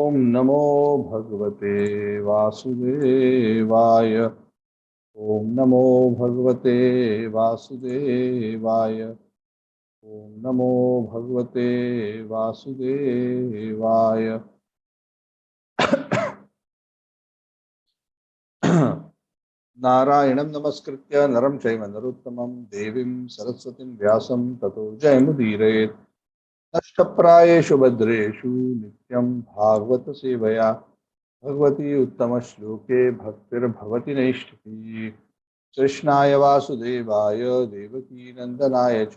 ओम नमो भगवते वासुदेवाय। ओम नमो भगवते वासुदेवाय। ओम नमो भगवते वासुदेवाय। नारायणं नमस्कृत्य नरं चैव नरोत्तमं देवीं सरस्वतीं व्यासं ततो जयमुदीरयेत्। नष्टप्रायेषु भद्रेषु नित्यं भागवत सेवया भगवती उत्तमश्लोके भक्तिर्भवति नैष्ठिकी। कृष्णाय वासुदेवाय देवकी नंदनाय च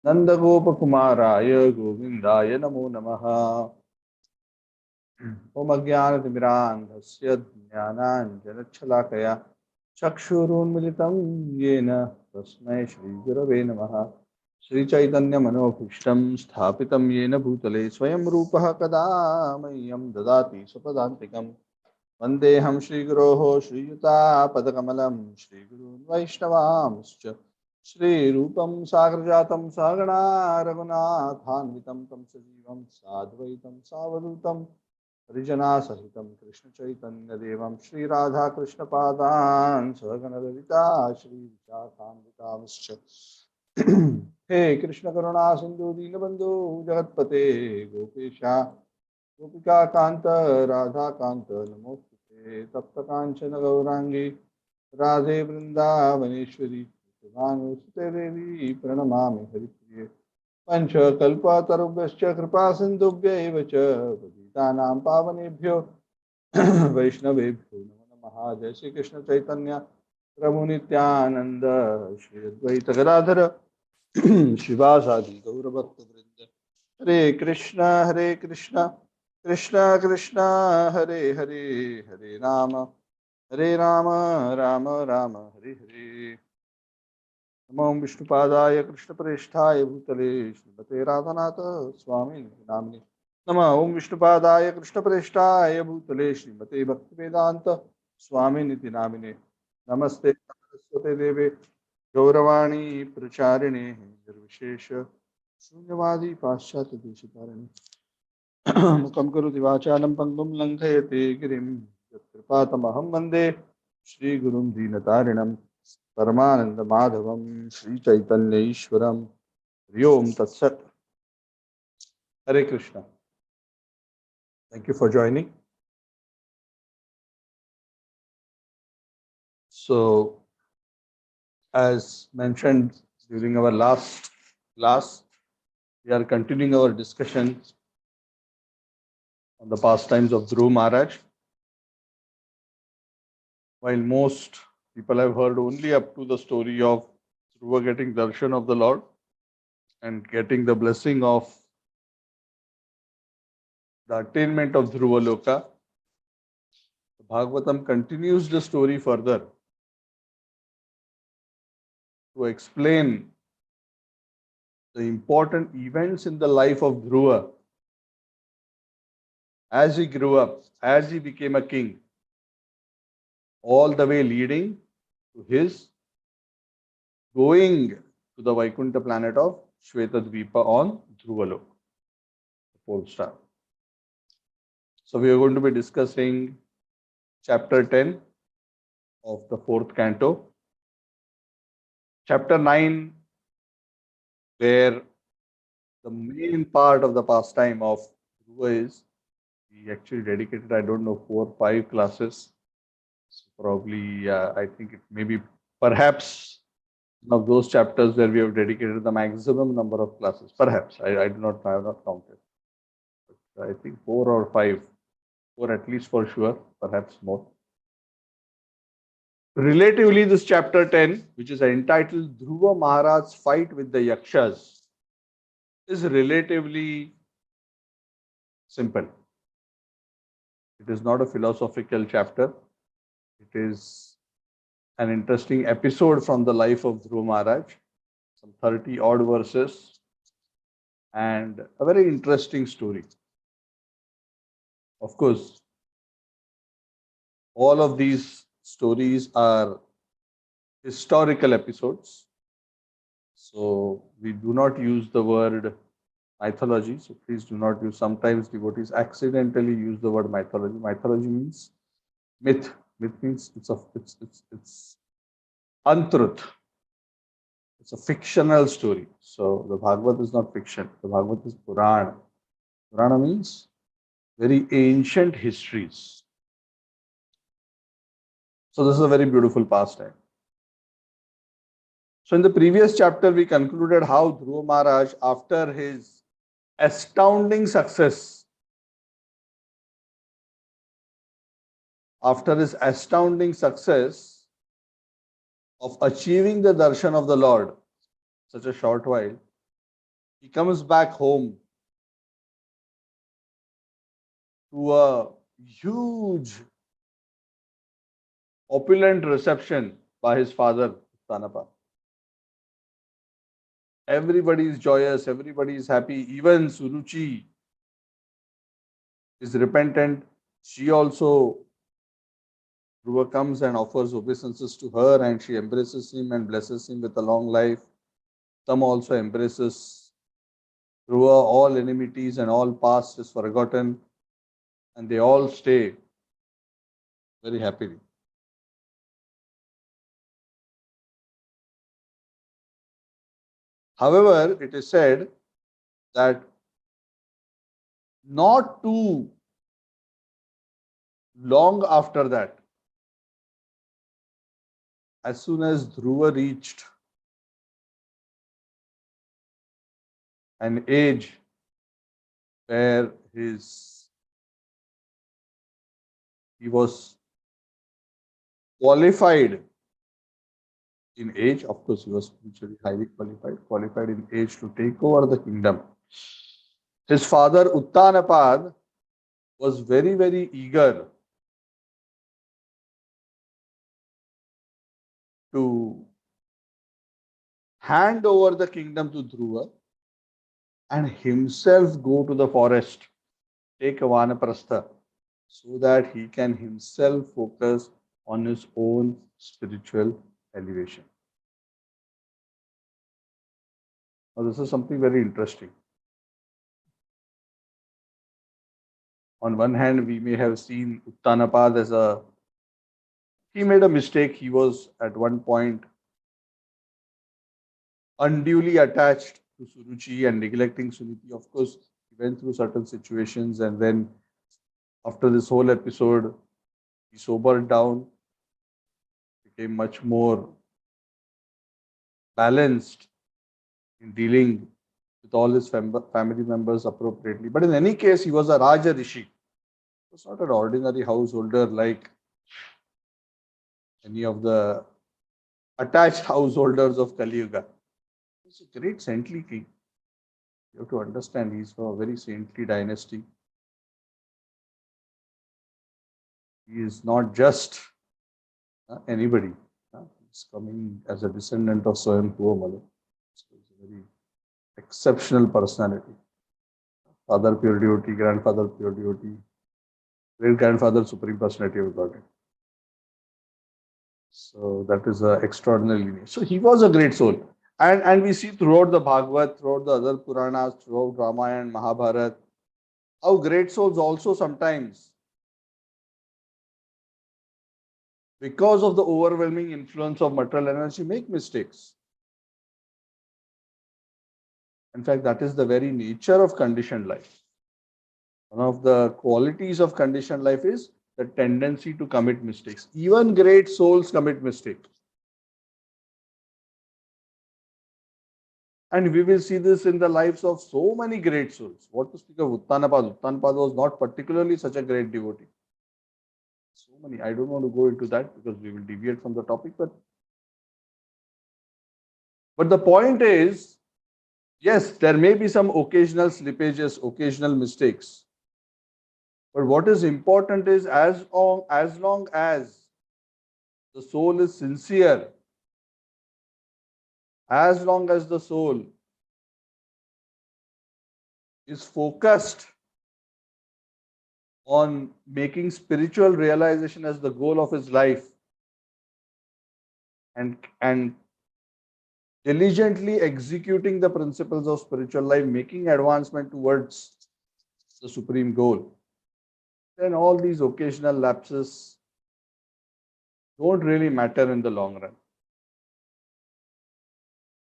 नंदगोपकुमाराय गोविन्दाय नमो नमः। ओम अज्ञानतिमिरान्धस्य ज्ञानाञ्जनच्छलाकया चक्षुरुन्मिलितं येन तस्मै श्रीगुरवे नमः। श्रीचैतन्यमनोभीष्टं स्थापितं येन भूतले स्वयं रूपः कदा मह्यं ददाति स्वपदान्तिकम्। वन्देऽहं श्रीगुरोः श्रीयुतापदकमलं श्रीगुरून् वैष्णवांश्च श्रीरूपं सागरजातं सहगणा रघुनाथान्वितं तं सजीवं साद्वैतं सावधूतं हरिजनासहितं कृष्णचैतन्यदेवं श्रीराधाकृष्णपादान् सहगणललिता श्रीविशाखान्वितांश्च हे कृष्णकरुणा सिन्धु दीनबन्धु जगत्पते गोपेशा गोपिका कांत राधा कांत नमोस्तुते। तप्त कांचन गौरांगी राधे वृंदावनेश्वरी सुते देवी प्रणमामि हरिप्रिये। पंचकल्पतरुभ्यश्च कृपा सिन्धुभ्यैव च पतितानां पावनेभ्यो वैष्णवेभ्यो नमो नमः। जय श्री कृष्ण चैतन्य प्रभु नित्यानंद श्री अद्वैत गदाधर शिवासादि गौरभक्तवृंद। हरे कृष्ण कृष्ण कृष्ण हरे हरे हरे राम राम राम हरे हरे। नमो विष्णुपादाय कृष्णप्रेष्ठाय भूतले श्रीमते राधानाथ स्वामी नामिने नमः। ओम विष्णुपादाय कृष्णप्रेष्ठाय भूतले श्रीमते भक्तिवेदांत स्वामिनिति नामिने नमस्ते सरस्वते देवे गौरवाणी प्रचारिणे निर्विशेष शून्यवादी पाश्चात्य देशतारिणे मुखं करोति वाचालं पङ्गुं लङ्घयते गिरिं यत्कृपातमहं वन्दे श्रीगुरुं दीनतारिणं परमानन्दमाधवं श्रीचैतन्य ईश्वरं। हरि ओम तत्सत्। हरे Krishna. Thank you for joining. So, as mentioned during our last class, we are continuing our discussion on the pastimes of Dhruv Maharaj. While most people have heard only up to the story of Dhruva getting darshan of the Lord and getting the blessing of the attainment of Dhruva Loka, Bhagavatam continues the story further to explain the important events in the life of Dhruva as he grew up, as he became a king, all the way leading to his going to the Vaikuntha planet of Shvetadvipa on Dhruvaloka, the pole star. So we are going to be discussing chapter 10 of the 4th canto, chapter 9, where the main part of the pastime of Dhruva is, we actually dedicated, I don't know, 4 or 5 classes. So probably, I think it may be perhaps one of those chapters where we have dedicated the maximum number of classes. Perhaps, I do not know, I have not counted. But I think 4 or 5, 4 at least for sure, perhaps more. Relatively, this chapter 10, which is entitled Dhruva Maharaj's fight with the Yakshas, is relatively simple. It is not a philosophical chapter. It is an interesting episode from the life of Dhruva Maharaj, some 30 odd verses, and a very interesting story. Of course, all of these stories are historical episodes. So we do not use the word mythology. So please do not use. Sometimes devotees accidentally use the word mythology. Mythology means myth. Myth means it's untruth. It's a fictional story. So the Bhagavad is not fiction. The Bhagavad is Purana. Purana means very ancient histories. So this is a very beautiful pastime. So in the previous chapter, we concluded how Dhruva Maharaj, after his astounding success, of achieving the darshan of the Lord, such a short while, he comes back home to a huge, opulent reception by his father, Uttanapa. Everybody is joyous, everybody is happy. Even Suruchi is repentant. She also, Dhruva comes and offers obeisances to her, and she embraces him and blesses him with a long life. Some also embraces Dhruva. All enmities and all past is forgotten, and they all stay very happily. However, it is said that not too long after that, as soon as Dhruva reached an age where he was qualified in age, of course, he was spiritually highly qualified in age to take over the kingdom. His father Uttanapad was very, very eager to hand over the kingdom to Dhruva and himself go to the forest, take a vanaprastha, so that he can himself focus on his own spiritual elevation. Now, this is something very interesting. On one hand, we may have seen Uttanapad as he made a mistake. He was at one point unduly attached to Suruchi and neglecting Suniti. Of course, he went through certain situations, and then after this whole episode, he sobered down, became much more balanced in dealing with all his family members appropriately. But in any case, he was a Raja Rishi. He was not an ordinary householder like any of the attached householders of Kali Yuga. He was a great saintly king. You have to understand, he's from a very saintly dynasty. He is not just anybody. He's coming as a descendant of Swayambhuva Malu. So he's a very exceptional personality. Father pure devotee, grandfather pure devotee, great grandfather supreme personality of God. So that is an extraordinary lineage. So he was a great soul. And we see throughout the Bhagavad, throughout the other Puranas, throughout Ramayana and Mahabharata, how great souls also sometimes, because of the overwhelming influence of material energy, make mistakes. In fact, that is the very nature of conditioned life. One of the qualities of conditioned life is the tendency to commit mistakes. Even great souls commit mistakes. And we will see this in the lives of so many great souls. What to speak of Uttanapad? Uttanapad was not particularly such a great devotee. So many. I don't want to go into that because we will deviate from the topic. But the point is, yes, there may be some occasional slippages, occasional mistakes. But what is important is as long as the soul is sincere, as long as the soul is focused on making spiritual realization as the goal of his life and diligently executing the principles of spiritual life, making advancement towards the supreme goal, then all these occasional lapses don't really matter in the long run.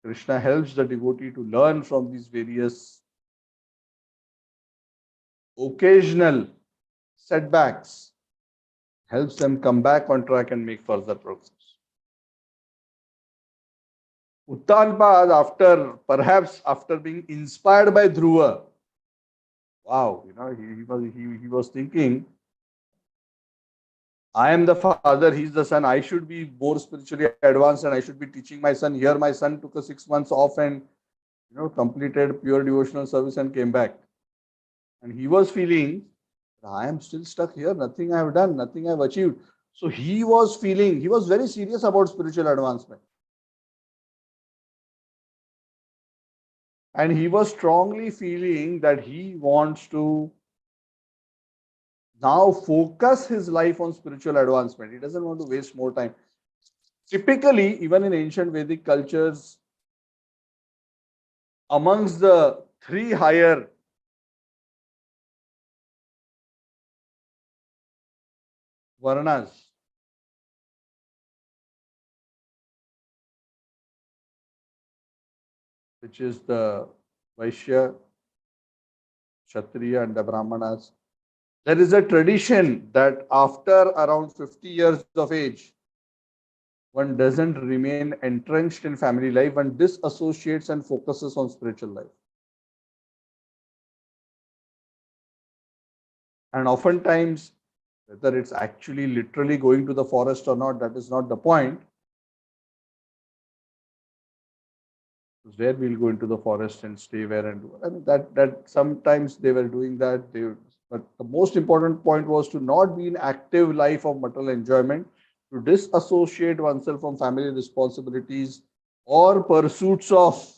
Krishna helps the devotee to learn from these various occasional setbacks, helps them come back on track and make further progress. Uttanpad, perhaps after being inspired by Dhruva, wow, he was thinking, I am the father, he's the son. I should be more spiritually advanced and I should be teaching my son. Here, my son took a 6 months off and completed pure devotional service and came back. And he was feeling, I am still stuck here. Nothing I have done, nothing I have achieved. So he was feeling, he was very serious about spiritual advancement. And he was strongly feeling that he wants to now focus his life on spiritual advancement. He doesn't want to waste more time. Typically, even in ancient Vedic cultures, amongst the three higher varnas, which is the Vaishya, Kshatriya, and the Brahmanas, there is a tradition that after around 50 years of age, one doesn't remain entrenched in family life, one disassociates and focuses on spiritual life. And oftentimes, whether it's actually literally going to the forest or not, that is not the point. Where we'll go into the forest and stay where and do. I mean that sometimes they were doing that. But the most important point was to not be in active life of material enjoyment, to disassociate oneself from family responsibilities or pursuits of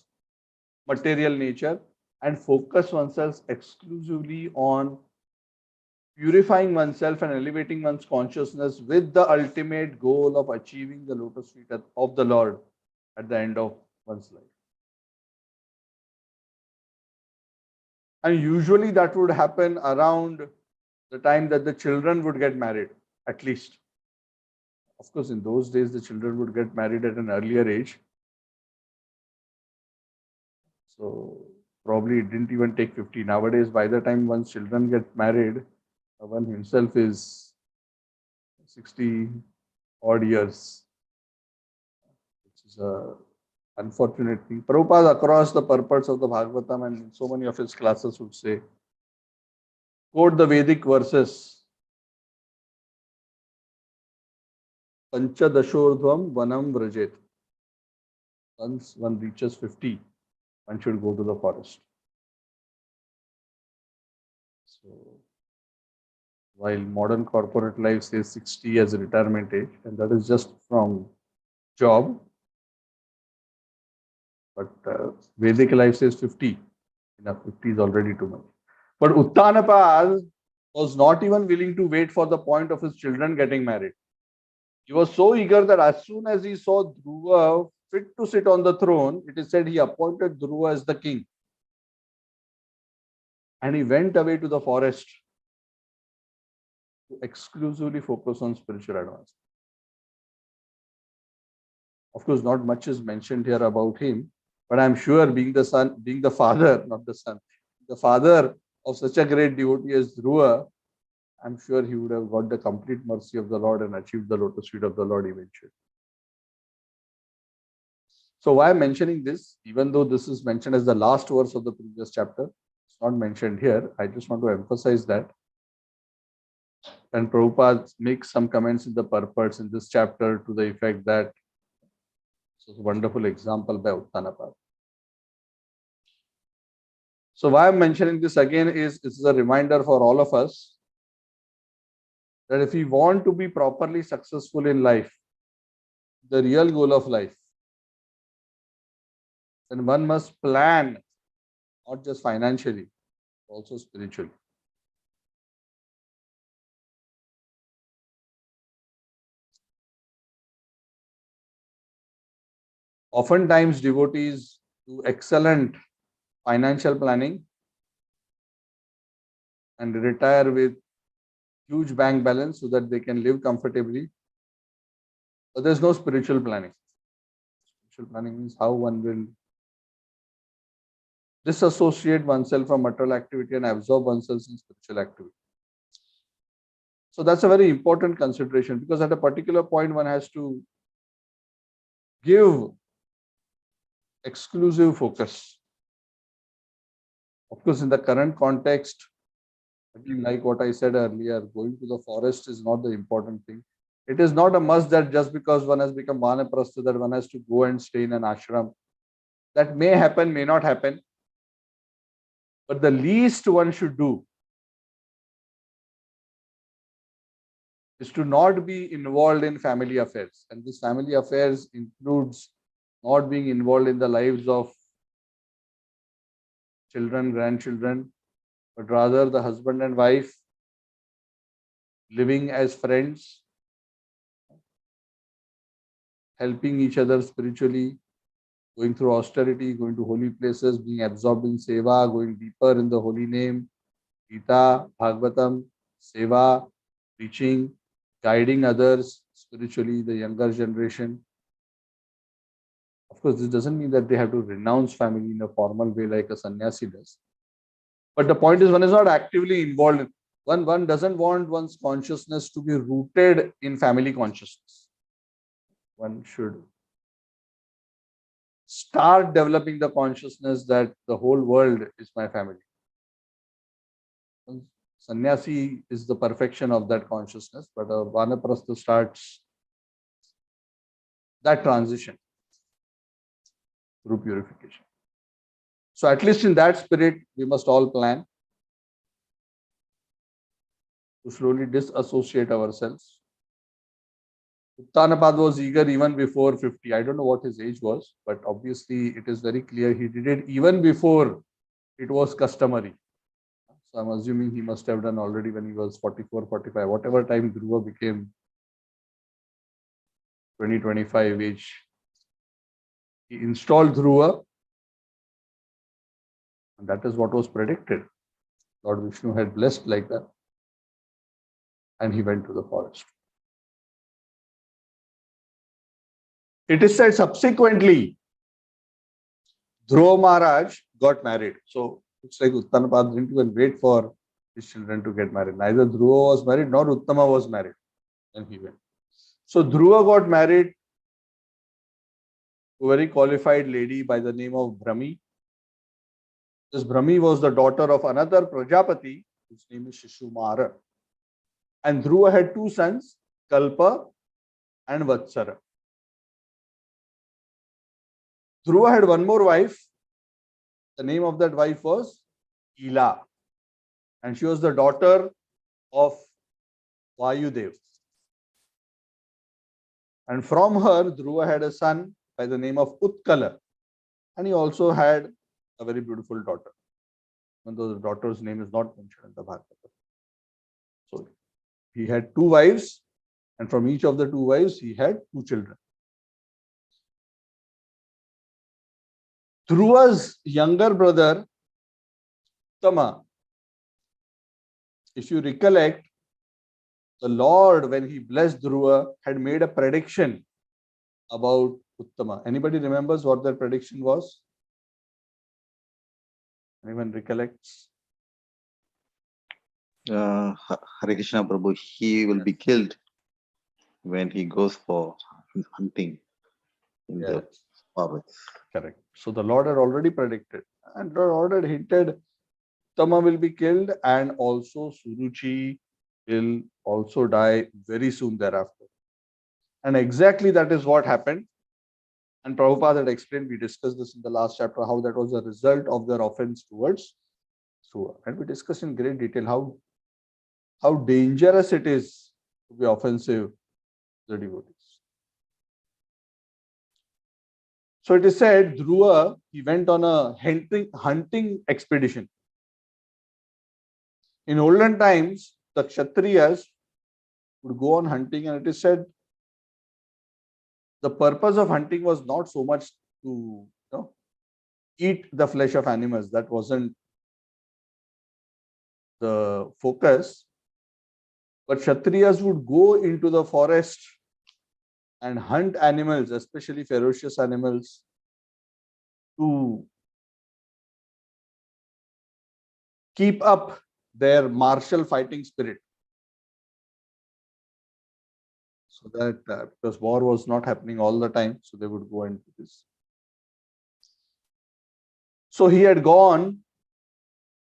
material nature and focus oneself exclusively on purifying oneself and elevating one's consciousness with the ultimate goal of achieving the lotus feet of the Lord at the end of one's life. And usually that would happen around the time that the children would get married, at least. Of course, in those days, the children would get married at an earlier age. So probably it didn't even take 50. Nowadays, by the time one's children get married, one himself is 60 odd years, which is a unfortunate thing. Prabhupada, across the purports of the Bhagavatam and so many of his classes, would say, quote the Vedic verses, Panchadashordhvam Vanam Vrajet. Once one reaches 50, one should go to the forest. So, while modern corporate life says 60 as a retirement age, and that is just from job, but Vedic life says 50. Enough, 50 is already too much. But Uttanapad was not even willing to wait for the point of his children getting married. He was so eager that as soon as he saw Dhruva fit to sit on the throne, it is said he appointed Dhruva as the king. And he went away to the forest to exclusively focus on spiritual advancement. Of course, not much is mentioned here about him, but I'm sure being the son, being the father, not the son, the father of such a great devotee as Dhruva, I'm sure he would have got the complete mercy of the Lord and achieved the lotus feet of the Lord eventually. So why I'm mentioning this, even though this is mentioned as the last verse of the previous chapter, it's not mentioned here. I just want to emphasize that. And Prabhupada makes some comments in the purports in this chapter to the effect that this is a wonderful example by Uttanapad. So why I'm mentioning this again is this is a reminder for all of us that if we want to be properly successful in life, the real goal of life, then one must plan, not just financially, also spiritually. Oftentimes, devotees do excellent financial planning and retire with huge bank balance so that they can live comfortably. But there's no spiritual planning. Spiritual planning means how one will disassociate oneself from material activity and absorb oneself in spiritual activity. So that's a very important consideration, because at a particular point one has to give exclusive focus. Of course, in the current context, again, like what I said earlier, going to the forest is not the important thing. It is not a must that just because one has become vanaprastha that one has to go and stay in an ashram. That may happen, may not happen. But the least one should do is to not be involved in family affairs. And this family affairs includes not being involved in the lives of children, grandchildren, but rather the husband and wife living as friends, helping each other spiritually, going through austerity, going to holy places, being absorbed in seva, going deeper in the holy name, Gita, Bhagavatam, seva, preaching, guiding others spiritually, the younger generation. Of course, this doesn't mean that they have to renounce family in a formal way like a sannyasi does. But the point is, one is not actively involved in, one doesn't want one's consciousness to be rooted in family consciousness. One should start developing the consciousness that the whole world is my family. Sannyasi is the perfection of that consciousness, but a vanaprastha starts that transition through purification. So at least in that spirit, we must all plan to slowly disassociate ourselves. Uttanapad was eager even before 50. I don't know what his age was, but obviously it is very clear he did it even before it was customary. So I'm assuming he must have done already when he was 44, 45, whatever time Dhruva became 20, 25 age. He installed Dhruva, and that is what was predicted. Lord Vishnu had blessed like that, and he went to the forest. It is said subsequently, Dhruva Maharaj got married. So it's like Uttanapad didn't even wait for his children to get married. Neither Dhruva was married nor Uttama was married. And he went. So Dhruva got married to a very qualified lady by the name of Brahmi. This Brahmi was the daughter of another Prajapati, whose name is Shishumara. And Dhruva had two sons, Kalpa and Vatsara. Dhruva had one more wife. The name of that wife was Ila. And she was the daughter of Vayudev. And from her, Dhruva had a son by the name of Utkala. And he also had a very beautiful daughter. Even though the daughter's name is not mentioned in the Bhagavatam. So he had two wives, and from each of the two wives, he had two children. Dhruva's younger brother, Uttama, if you recollect, the Lord, when he blessed Dhruva, had made a prediction about Uttama. Anybody remembers what that prediction was? Anyone recollects? Hare Krishna Prabhu, he will be killed when he goes for hunting in the forests. Correct. So the Lord had already predicted, and the Lord had hinted Uttama will be killed, and also Suruchi will also die very soon thereafter. And exactly that is what happened. And Prabhupada had explained, we discussed this in the last chapter, how that was a result of their offense towards Dhruva. And we discussed in great detail how dangerous it is to be offensive to the devotees. So it is said, Dhruva, he went on a hunting expedition. In olden times, the Kshatriyas would go on hunting, and it is said the purpose of hunting was not so much to eat the flesh of animals. That wasn't the focus. But Kshatriyas would go into the forest and hunt animals, especially ferocious animals, to keep up their martial fighting spirit. So that because war was not happening all the time, so they would go and do this. So he had gone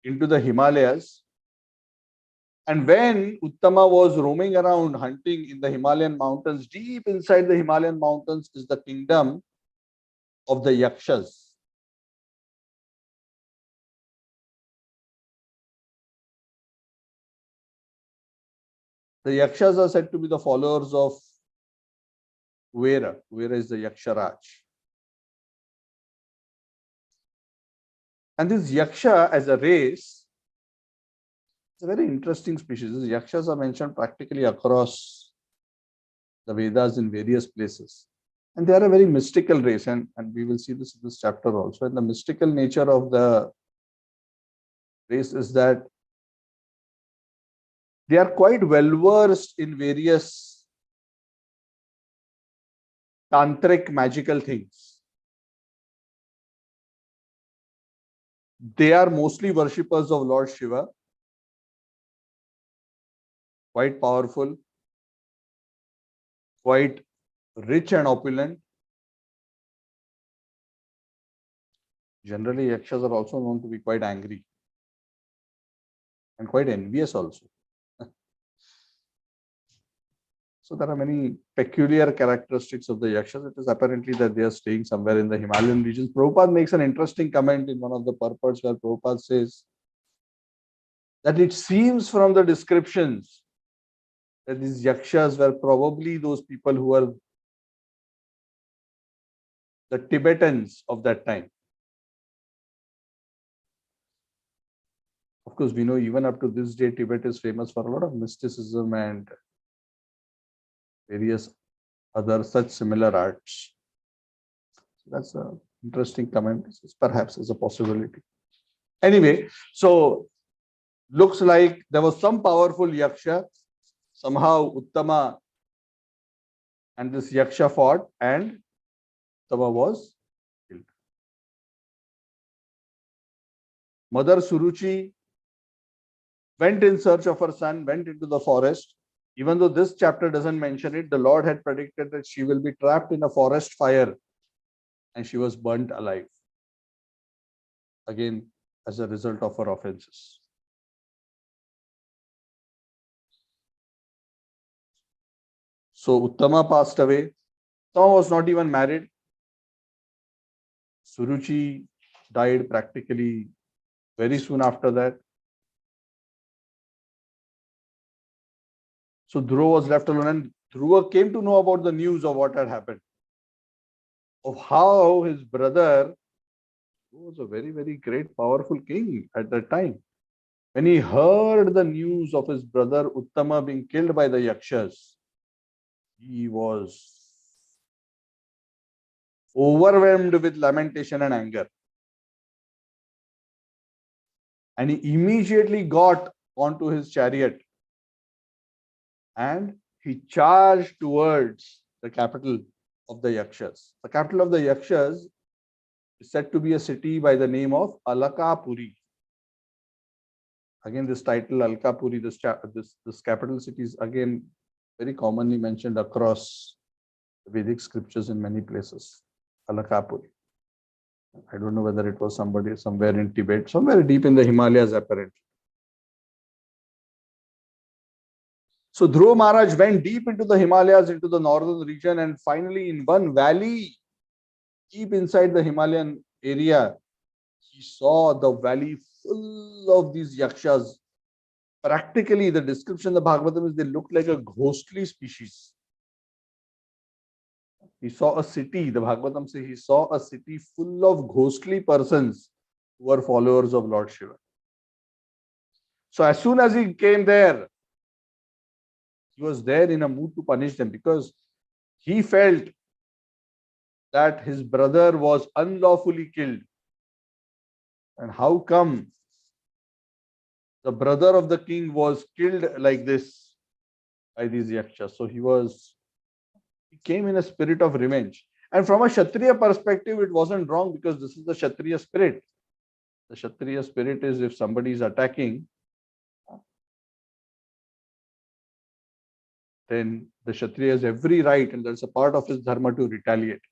into the Himalayas, and when Uttama was roaming around hunting in the Himalayan mountains, deep inside the Himalayan mountains is the kingdom of the Yakshas. The Yakshas are said to be the followers of Kuvera. Kuvera is the Yaksharaj. And this Yaksha as a race, it's a very interesting species. These Yakshas are mentioned practically across the Vedas in various places. And they are a very mystical race, and we will see this in this chapter also. And the mystical nature of the race is that they are quite well versed in various tantric magical things. They are mostly worshippers of Lord Shiva, quite powerful, quite rich and opulent. Generally, Yakshas are also known to be quite angry and quite envious also. So there are many peculiar characteristics of the Yakshas. It is apparently that they are staying somewhere in the Himalayan regions. Prabhupada makes an interesting comment in one of the purports where Prabhupada says that it seems from the descriptions that these Yakshas were probably those people who were the Tibetans of that time. Of course, we know even up to this day, Tibet is famous for a lot of mysticism and various other such similar arts. So that's an interesting comment. Perhaps as a possibility. Anyway, so looks like there was some powerful Yaksha. Somehow Uttama and this Yaksha fought and Uttama was killed. Mother Suruchi went in search of her son, went into the forest. Even though this chapter doesn't mention it, the Lord had predicted that she will be trapped in a forest fire and she was burnt alive. Again, as a result of her offenses. So Uttama passed away. Uttama was not even married. Suruchi died practically very soon after that. So Dhruva was left alone, and Dhruva came to know about the news of what had happened, of how his brother, who was a very, very great, powerful king at that time, when he heard the news of his brother Uttama being killed by the Yakshas, he was overwhelmed with lamentation and anger. And he immediately got onto his chariot and he charged towards the capital of the Yakshas. The capital of the Yakshas is said to be a city by the name of Alakapuri. Again, this title, Alakapuri, this capital city is again very commonly mentioned across the Vedic scriptures in many places. Alakapuri. I don't know whether it was somebody somewhere in Tibet, somewhere deep in the Himalayas, apparently. So Dhruva Maharaj went deep into the Himalayas, into the northern region, and finally in one valley, deep inside the Himalayan area, he saw the valley full of these Yakshas. Practically, the description of the Bhagavatam is they look like a ghostly species. He saw a city, the Bhagavatam says he saw a city full of ghostly persons who were followers of Lord Shiva. So as soon as he came there, he was there in a mood to punish them because he felt that his brother was unlawfully killed. And how come the brother of the king was killed like this by these Yakshas? So he came in a spirit of revenge. And from a Kshatriya perspective, it wasn't wrong because this is the Kshatriya spirit. The Kshatriya spirit is if somebody is attacking, then the Kshatriya has every right, and that's a part of his dharma to retaliate.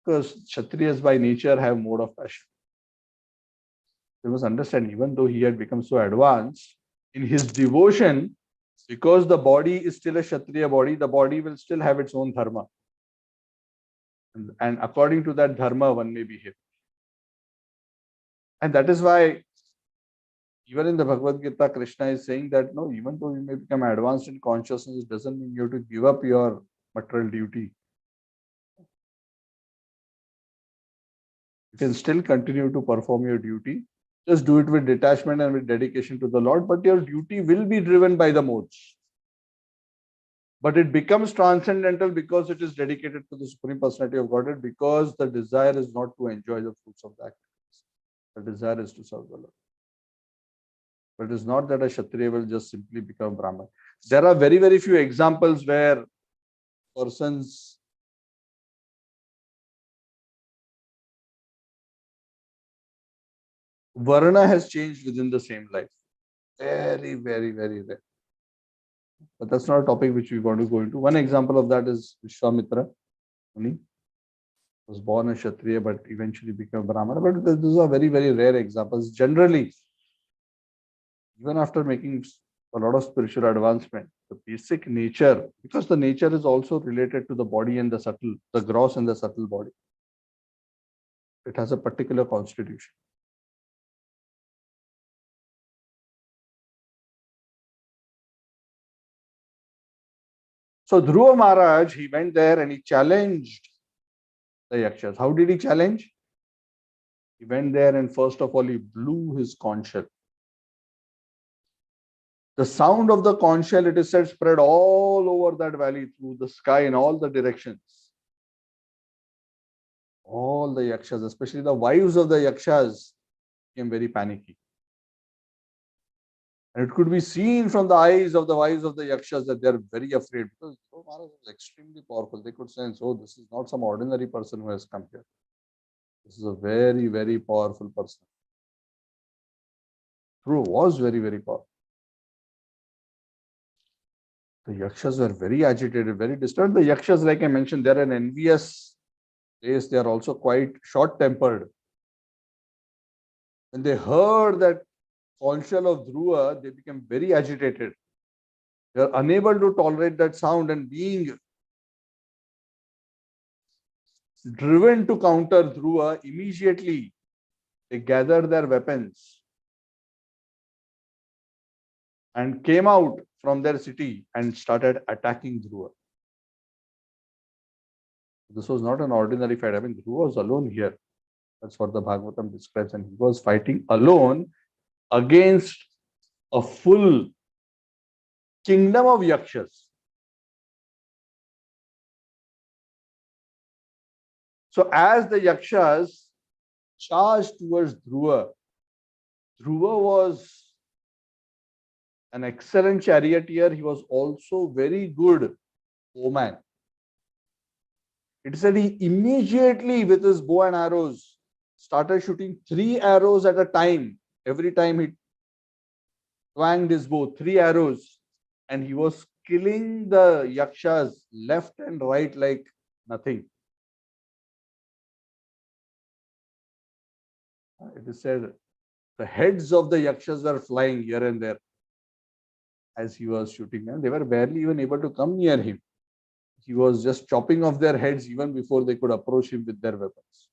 Because Kshatriyas by nature have mode of passion. You must understand, even though he had become so advanced, in his devotion, because the body is still a Kshatriya body, the body will still have its own dharma. And according to that dharma, one may behave. And that is why, even in the Bhagavad Gita, Krishna is saying that no, even though you may become advanced in consciousness, it doesn't mean you have to give up your material duty. You can still continue to perform your duty. Just do it with detachment and with dedication to the Lord, but your duty will be driven by the modes. But it becomes transcendental because it is dedicated to the Supreme Personality of Godhead, because the desire is not to enjoy the fruits of the activities. The desire is to serve the Lord. But it is not that a Kshatriya will just simply become Brahman. There are very, very few examples where persons Varna has changed within the same life. Very, very, very rare. But that's not a topic which we want to go into. One example of that is Vishwamitra Muni. Was born a Kshatriya but eventually became Brahmana. But those are very, very rare examples. Generally, even after making a lot of spiritual advancement, the basic nature, because the nature is also related to the body and the subtle, the gross and the subtle body. It has a particular constitution. So Dhruva Maharaj, he went there and he challenged the Yakshas. How did he challenge? He went there and first of all, he blew his conch shell. The sound of the conch shell, it is said, spread all over that valley through the sky in all the directions. All the Yakshas, especially the wives of the Yakshas, became very panicky. And it could be seen from the eyes of the wives of the Yakshas that they are very afraid, because Dhruva Maharaj was extremely powerful. They could sense, oh, this is not some ordinary person who has come here. This is a very, very powerful person. Dhruva was very, very powerful. The Yakshas were very agitated, very disturbed. The Yakshas, like I mentioned, they're an envious race. They are also quite short-tempered. When they heard that conch shell of Dhruva, they became very agitated. They are unable to tolerate that sound, and being driven to counter Dhruva, immediately they gathered their weapons and came out from their city and started attacking Dhruva. This was not an ordinary fight. I mean, Dhruva was alone here. That's what the Bhagavatam describes. And he was fighting alone against a full kingdom of Yakshas. So as the Yakshas charged towards Dhruva, Dhruva was an excellent charioteer. He was also very good bowman. It said he immediately, with his bow and arrows, started shooting 3 arrows at a time. Every time he twanged his bow, 3 arrows, and he was killing the Yakshas left and right like nothing. It is said the heads of the Yakshas were flying here and there as he was shooting them. They were barely even able to come near him. He was just chopping off their heads even before they could approach him with their weapons.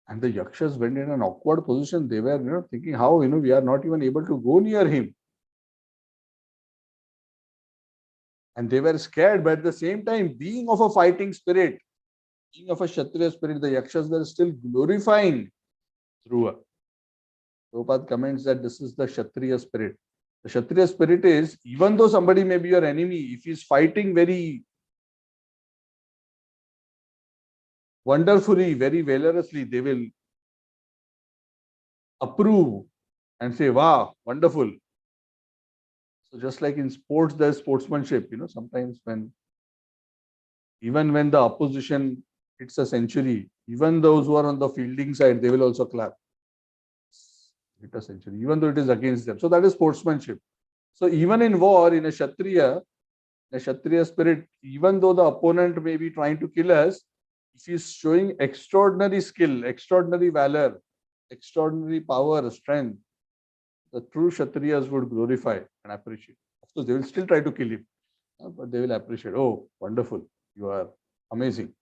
And the Yakshas went in an awkward position. They were thinking how we are not even able to go near him. And they were scared, but at the same time, being of a fighting spirit, being of a Kshatriya spirit, the Yakshas were still glorifying Dhruva. Prabhupada comments that this is the Kshatriya spirit. The Kshatriya spirit is, even though somebody may be your enemy, if he's fighting very wonderfully, very valorously, they will approve and say, wow, wonderful. So just like in sports, there's sportsmanship, sometimes even when the opposition hits a century, even those who are on the fielding side, they will also clap. Hit a century, even though it is against them. So that is sportsmanship. So even in war, in a Kshatriya spirit, even though the opponent may be trying to kill us, if he is showing extraordinary skill, extraordinary valor, extraordinary power, strength, the true Kshatriyas would glorify and appreciate. Of course, they will still try to kill him, but they will appreciate. Oh, wonderful! You are amazing.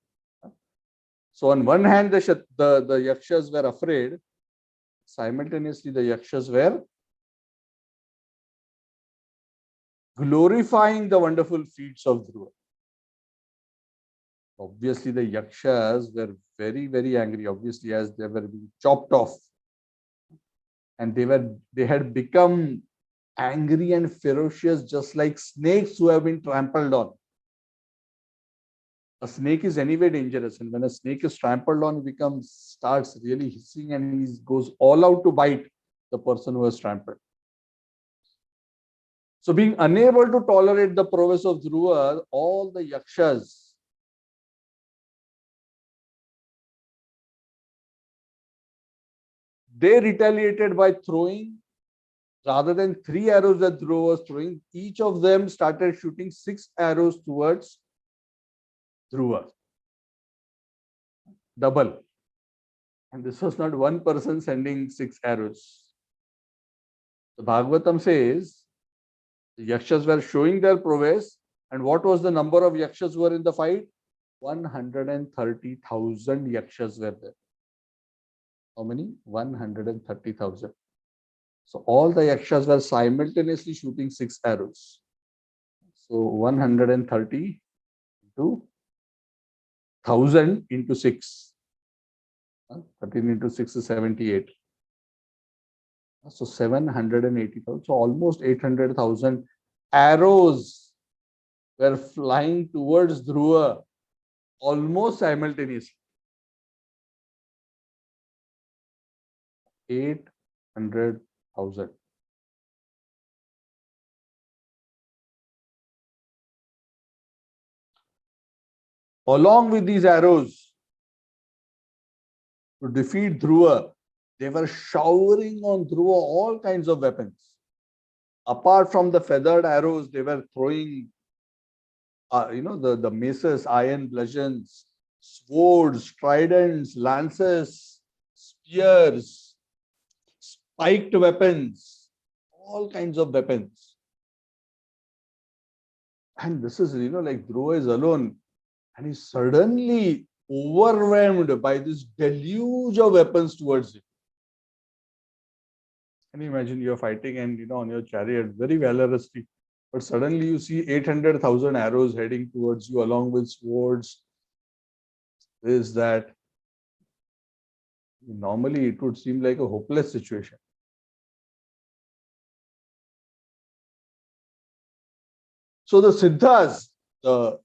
So on one hand, the Yakshas were afraid. Simultaneously, the Yakshas were glorifying the wonderful feats of Dhruva. Obviously, the Yakshas were very, very angry, obviously, as they were being chopped off. And they had become angry and ferocious, just like snakes who have been trampled on. A snake is anyway dangerous, and when a snake is trampled on, it starts really hissing and he goes all out to bite the person who has trampled. So, being unable to tolerate the prowess of Dhruva, all the Yakshas they retaliated by throwing, rather than 3 arrows that Dhruva was throwing, each of them started shooting 6 arrows towards Dhruva. Double. And this was not one person sending 6 arrows. The Bhagavatam says the Yakshas were showing their prowess. And what was the number of Yakshas who were in the fight? 130,000 Yakshas were there. How many? 130,000. So all the Yakshas were simultaneously shooting 6 arrows. So 130 into 1000 into 6. 13 into 6 is 78. So 780,000. So almost 800,000 arrows were flying towards Dhruva almost simultaneously. 800,000. Along with these arrows, to defeat Dhruva, they were showering on Dhruva all kinds of weapons. Apart from the feathered arrows, they were throwing, the maces, iron bludgeons, swords, tridents, lances, spears, spiked weapons, all kinds of weapons. And this is, like Dhruva is alone and he's suddenly overwhelmed by this deluge of weapons towards him. Can you imagine you're fighting and, on your chariot very valorously, but suddenly you see 800,000 arrows heading towards you along with swords. Is that normally it would seem like a hopeless situation. So the Siddhas, the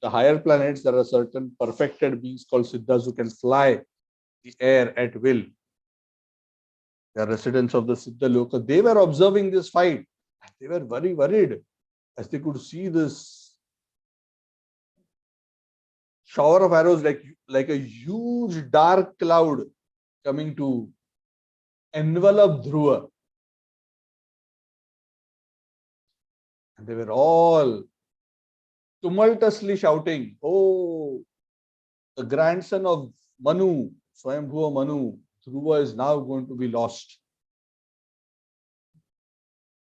higher planets, there are certain perfected beings called Siddhas who can fly the air at will. They are residents of the Siddha Loka. They were observing this fight. They were very worried as they could see this shower of arrows like a huge dark cloud coming to envelop Dhruva. And they were all tumultuously shouting, oh, the grandson of Manu, Swayambhuva Manu, Dhruva is now going to be lost.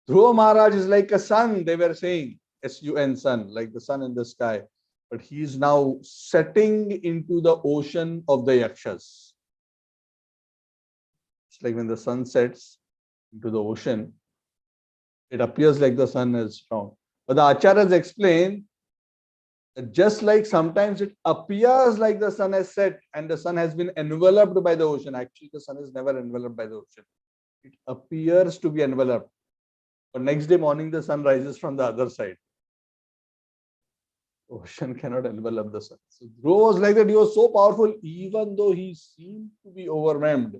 Dhruva Maharaj is like a sun, they were saying, S-U-N, sun, like the sun in the sky. But he is now setting into the ocean of the Yakshas. It's like when the sun sets into the ocean, it appears like the sun is strong. But the Acharyas explain that just like sometimes it appears like the sun has set and the sun has been enveloped by the ocean. Actually, the sun is never enveloped by the ocean. It appears to be enveloped. But next day morning, the sun rises from the other side. Ocean cannot envelop the sun. So Dhruva was like that. He was so powerful, even though he seemed to be overwhelmed.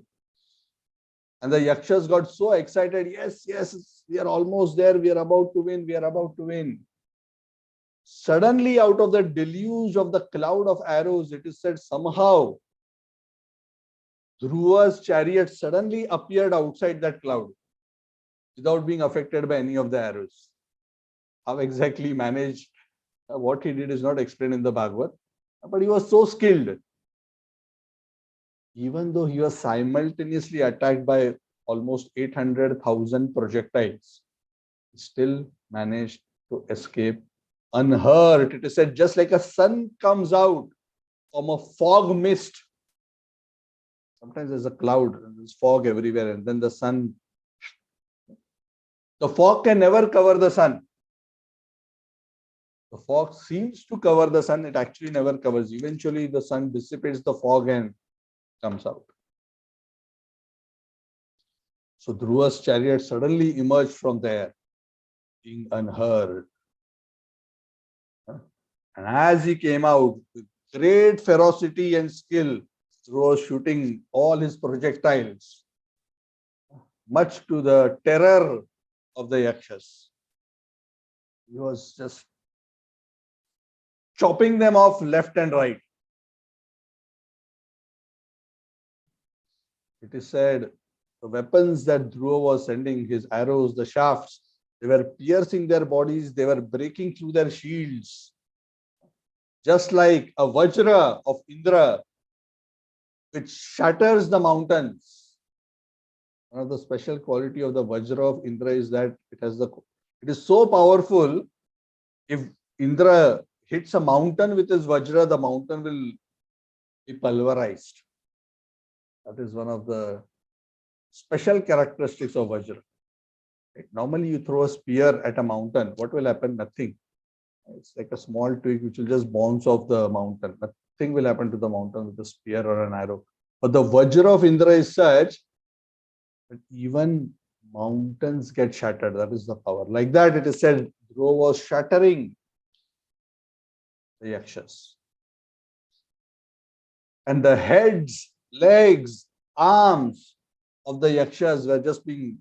And the Yakshas got so excited. Yes, yes, we are almost there. We are about to win. We are about to win. Suddenly, out of the deluge of the cloud of arrows, it is said somehow Dhruva's chariot suddenly appeared outside that cloud without being affected by any of the arrows. How exactly he managed, what he did is not explained in the Bhagavad, but he was so skilled. Even though he was simultaneously attacked by almost 800,000 projectiles, he still managed to escape unhurt. It is said just like a sun comes out from a fog mist. Sometimes there's a cloud, there's fog everywhere, and then the sun. The fog can never cover the sun. The fog seems to cover the sun, it actually never covers. Eventually, the sun dissipates the fog and comes out. So Dhruva's chariot suddenly emerged from there, being unheard. And as he came out with great ferocity and skill, Dhruva was shooting all his projectiles, much to the terror of the Yakshas. He was just chopping them off left and right. It is said the weapons that Dhruva was sending, his arrows, the shafts, they were piercing their bodies, they were breaking through their shields. Just like a Vajra of Indra, which shatters the mountains. One of the special quality of the Vajra of Indra is that it is so powerful. If Indra hits a mountain with his Vajra, the mountain will be pulverized. That is one of the special characteristics of Vajra. Right? Normally, you throw a spear at a mountain. What will happen? Nothing. It's like a small twig which will just bounce off the mountain. Nothing will happen to the mountain with a spear or an arrow. But the Vajra of Indra is such that even mountains get shattered. That is the power. Like that, it is said, Dhruva was shattering the Yakshas. And the heads, legs, arms of the Yakshas were just being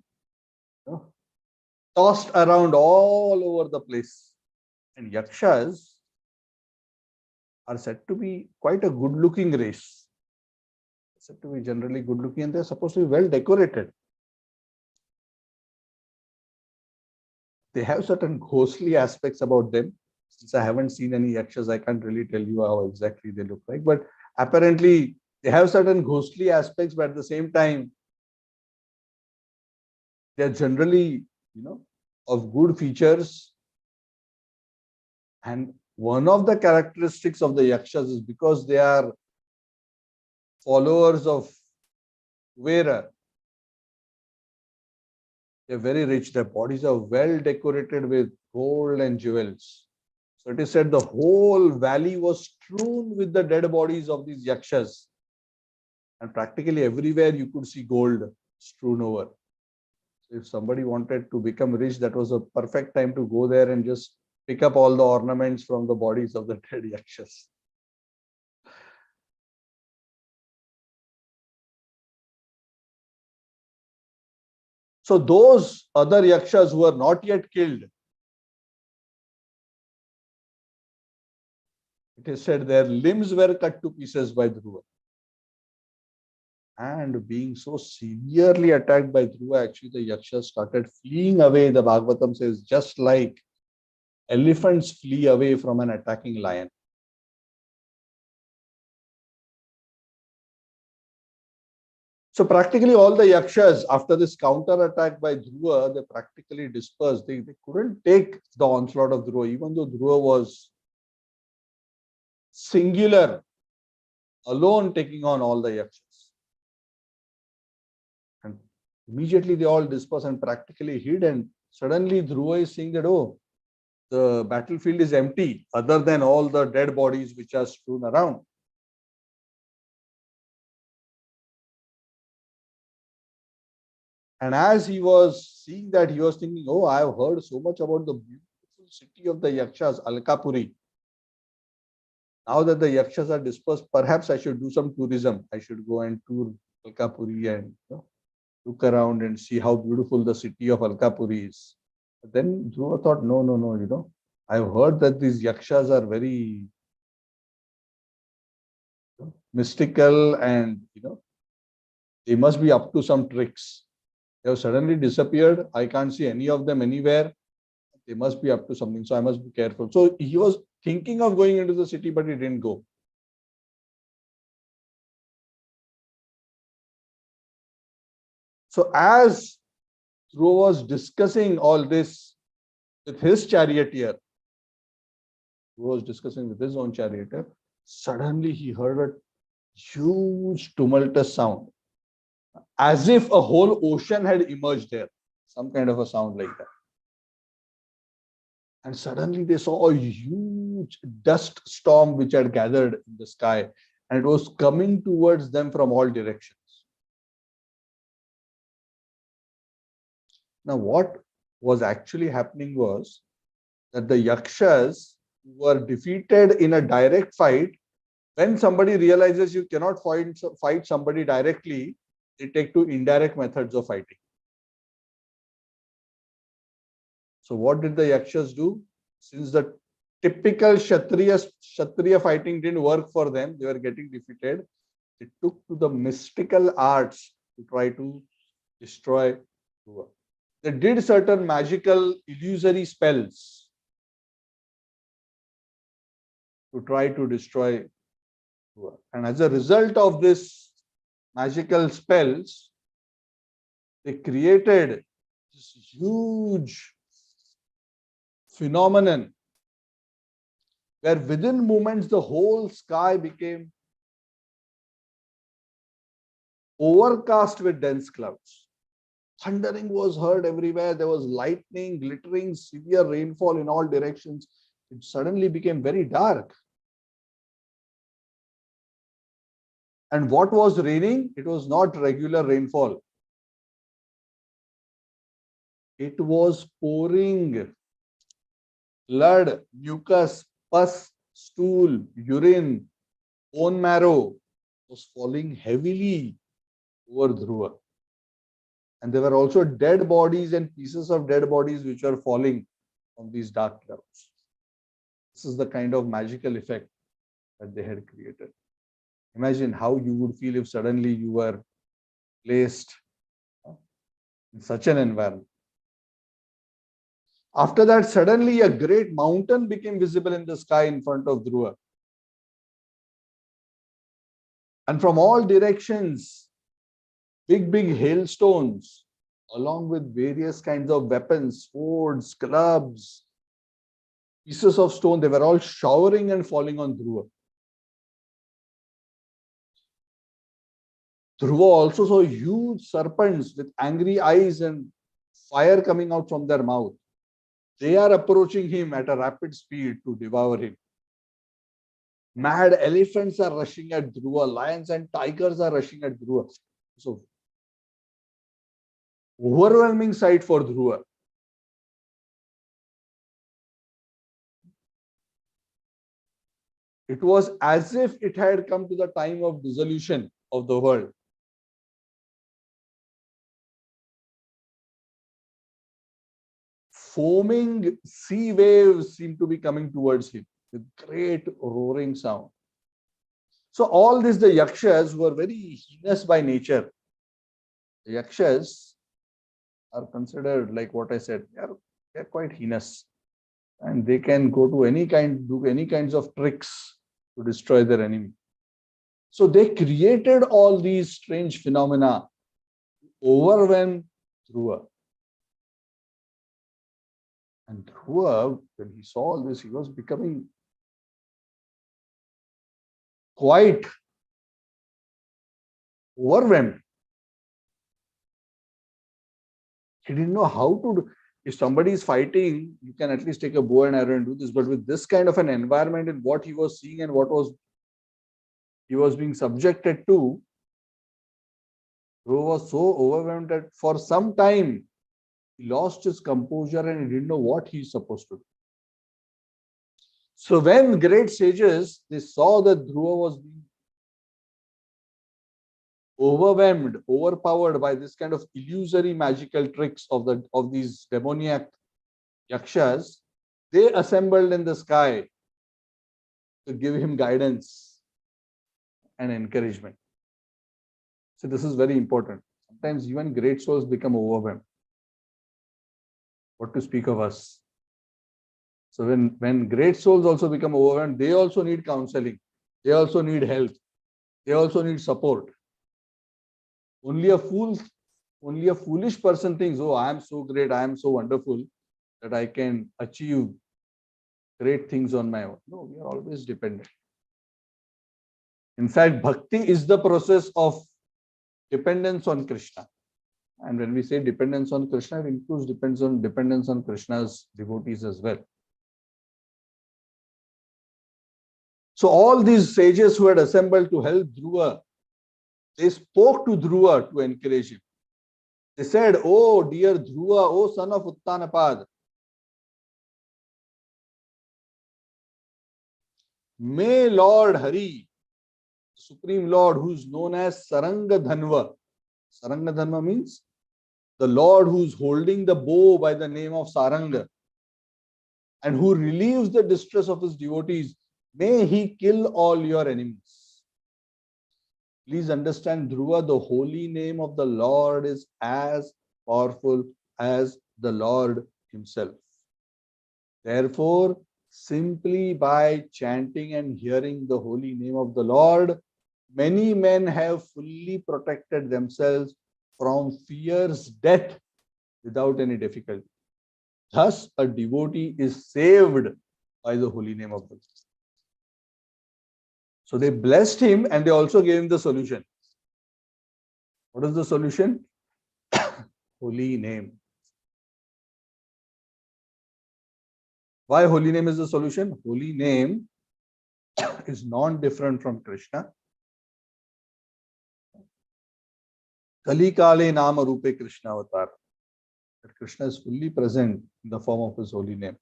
tossed around all over the place. And Yakshas are said to be quite a good-looking race. Said to be generally good-looking, and they're supposed to be well decorated. They have certain ghostly aspects about them. Since I haven't seen any Yakshas, I can't really tell you how exactly they look like. But apparently, they have certain ghostly aspects, but at the same time, they are generally, of good features. And one of the characteristics of the Yakshas is because they are followers of Vera. They're very rich. Their bodies are well decorated with gold and jewels. So it is said the whole valley was strewn with the dead bodies of these Yakshas. And practically everywhere you could see gold strewn over. So if somebody wanted to become rich, that was a perfect time to go there and just pick up all the ornaments from the bodies of the dead Yakshas. So those other Yakshas who are not yet killed, it is said their limbs were cut to pieces by Dhruva. And being so severely attacked by Dhruva, actually the Yakshas started fleeing away. The Bhagavatam says, just like elephants flee away from an attacking lion. So practically all the Yakshas, after this counter attack by Dhruva, they practically dispersed. They couldn't take the onslaught of Dhruva, even though Dhruva was singular, alone taking on all the Yakshas. And immediately they all dispersed and practically hid. And suddenly Dhruva is seeing that, oh, the battlefield is empty, other than all the dead bodies which are strewn around. And as he was seeing that, he was thinking, oh, I have heard so much about the beautiful city of the Yakshas, Alkapuri. Now that the Yakshas are dispersed, perhaps I should do some tourism. I should go and tour Alkapuri and look around and see how beautiful the city of Alkapuri is. But then Dhruva thought, no, no, no, I've heard that these Yakshas are very mystical and, they must be up to some tricks. They have suddenly disappeared. I can't see any of them anywhere. They must be up to something. So I must be careful. So he was thinking of going into the city, but he didn't go. So as Dhruva was discussing all this with his charioteer, Dhruva was discussing with his own charioteer, suddenly he heard a huge tumultuous sound, as if a whole ocean had emerged there, some kind of a sound like that. And suddenly they saw a huge dust storm which had gathered in the sky, and it was coming towards them from all directions. Now, what was actually happening was that the Yakshas were defeated in a direct fight. When somebody realizes you cannot fight somebody directly, they take to indirect methods of fighting. So what did the Yakshas do? Since the typical Kshatriya fighting didn't work for them, they were getting defeated. They took to the mystical arts to try to destroy Dhruva. They did certain magical illusory spells to try to destroy Dhruva. And as a result of this magical spells, they created this huge phenomenon where within moments the whole sky became overcast with dense clouds. Thundering was heard everywhere. There was lightning, glittering, severe rainfall in all directions. It suddenly became very dark. And what was raining? It was not regular rainfall. It was pouring blood, mucus, pus, stool, urine, bone marrow was falling heavily over Dhruva. And there were also dead bodies and pieces of dead bodies which were falling from these dark clouds. This is the kind of magical effect that they had created. Imagine how you would feel if suddenly you were placed in such an environment. After that, suddenly a great mountain became visible in the sky in front of Dhruva. And from all directions, big hailstones, along with various kinds of weapons, swords, clubs, pieces of stone, they were all showering and falling on Dhruva. Dhruva also saw huge serpents with angry eyes and fire coming out from their mouth. They are approaching him at a rapid speed to devour him. Mad elephants are rushing at Dhruva. Lions and tigers are rushing at Dhruva. So, overwhelming sight for Dhruva. It was as if it had come to the time of dissolution of the world. Foaming sea waves seemed to be coming towards him with great roaring sound. So all this, the Yakshas were very heinous by nature. The Yakshas are considered, like what I said, they're quite heinous. And they can go to do any kinds of tricks to destroy their enemy. So they created all these strange phenomena to overwhelm Dhruva. And Dhruva, when he saw all this, he was becoming quite overwhelmed. He didn't know how to do. If somebody is fighting, you can at least take a bow and arrow and do this. But with this kind of an environment and what he was seeing and what he was being subjected to, Dhruva was so overwhelmed that for some time he lost his composure and he didn't know what he's supposed to do. So when great sages they saw that Dhruva was being overwhelmed, overpowered by this kind of illusory magical tricks of these demoniac Yakshas, they assembled in the sky to give him guidance and encouragement. So this is very important. Sometimes even great souls become overwhelmed. What to speak of us? So when great souls also become overwhelmed, they also need counseling. They also need help. They also need support. Only a foolish person thinks, oh, I am so great, I am so wonderful that I can achieve great things on my own. No, we are always dependent. In fact, bhakti is the process of dependence on Krishna. And when we say dependence on Krishna, it includes dependence on Krishna's devotees as well. So all these sages who had assembled to help Dhruva, they spoke to Dhruva to encourage him. They said, oh dear Dhruva, oh son of Uttanapad, may Lord Hari, Supreme Lord, who is known as Sarangadhanva. Sarangadhanva means the Lord who is holding the bow by the name of Saranga and who relieves the distress of his devotees. May he kill all your enemies. Please understand, Dhruva, the holy name of the Lord is as powerful as the Lord himself. Therefore, simply by chanting and hearing the holy name of the Lord, many men have fully protected themselves from fierce death without any difficulty. Thus, a devotee is saved by the holy name of the Lord. So they blessed him and they also gave him the solution. What is the solution? Holy name. Why holy name is the solution? Holy name is non-different from Krishna. Kali Kale Nama Rupe Krishna Avatar. That Krishna is fully present in the form of his holy name.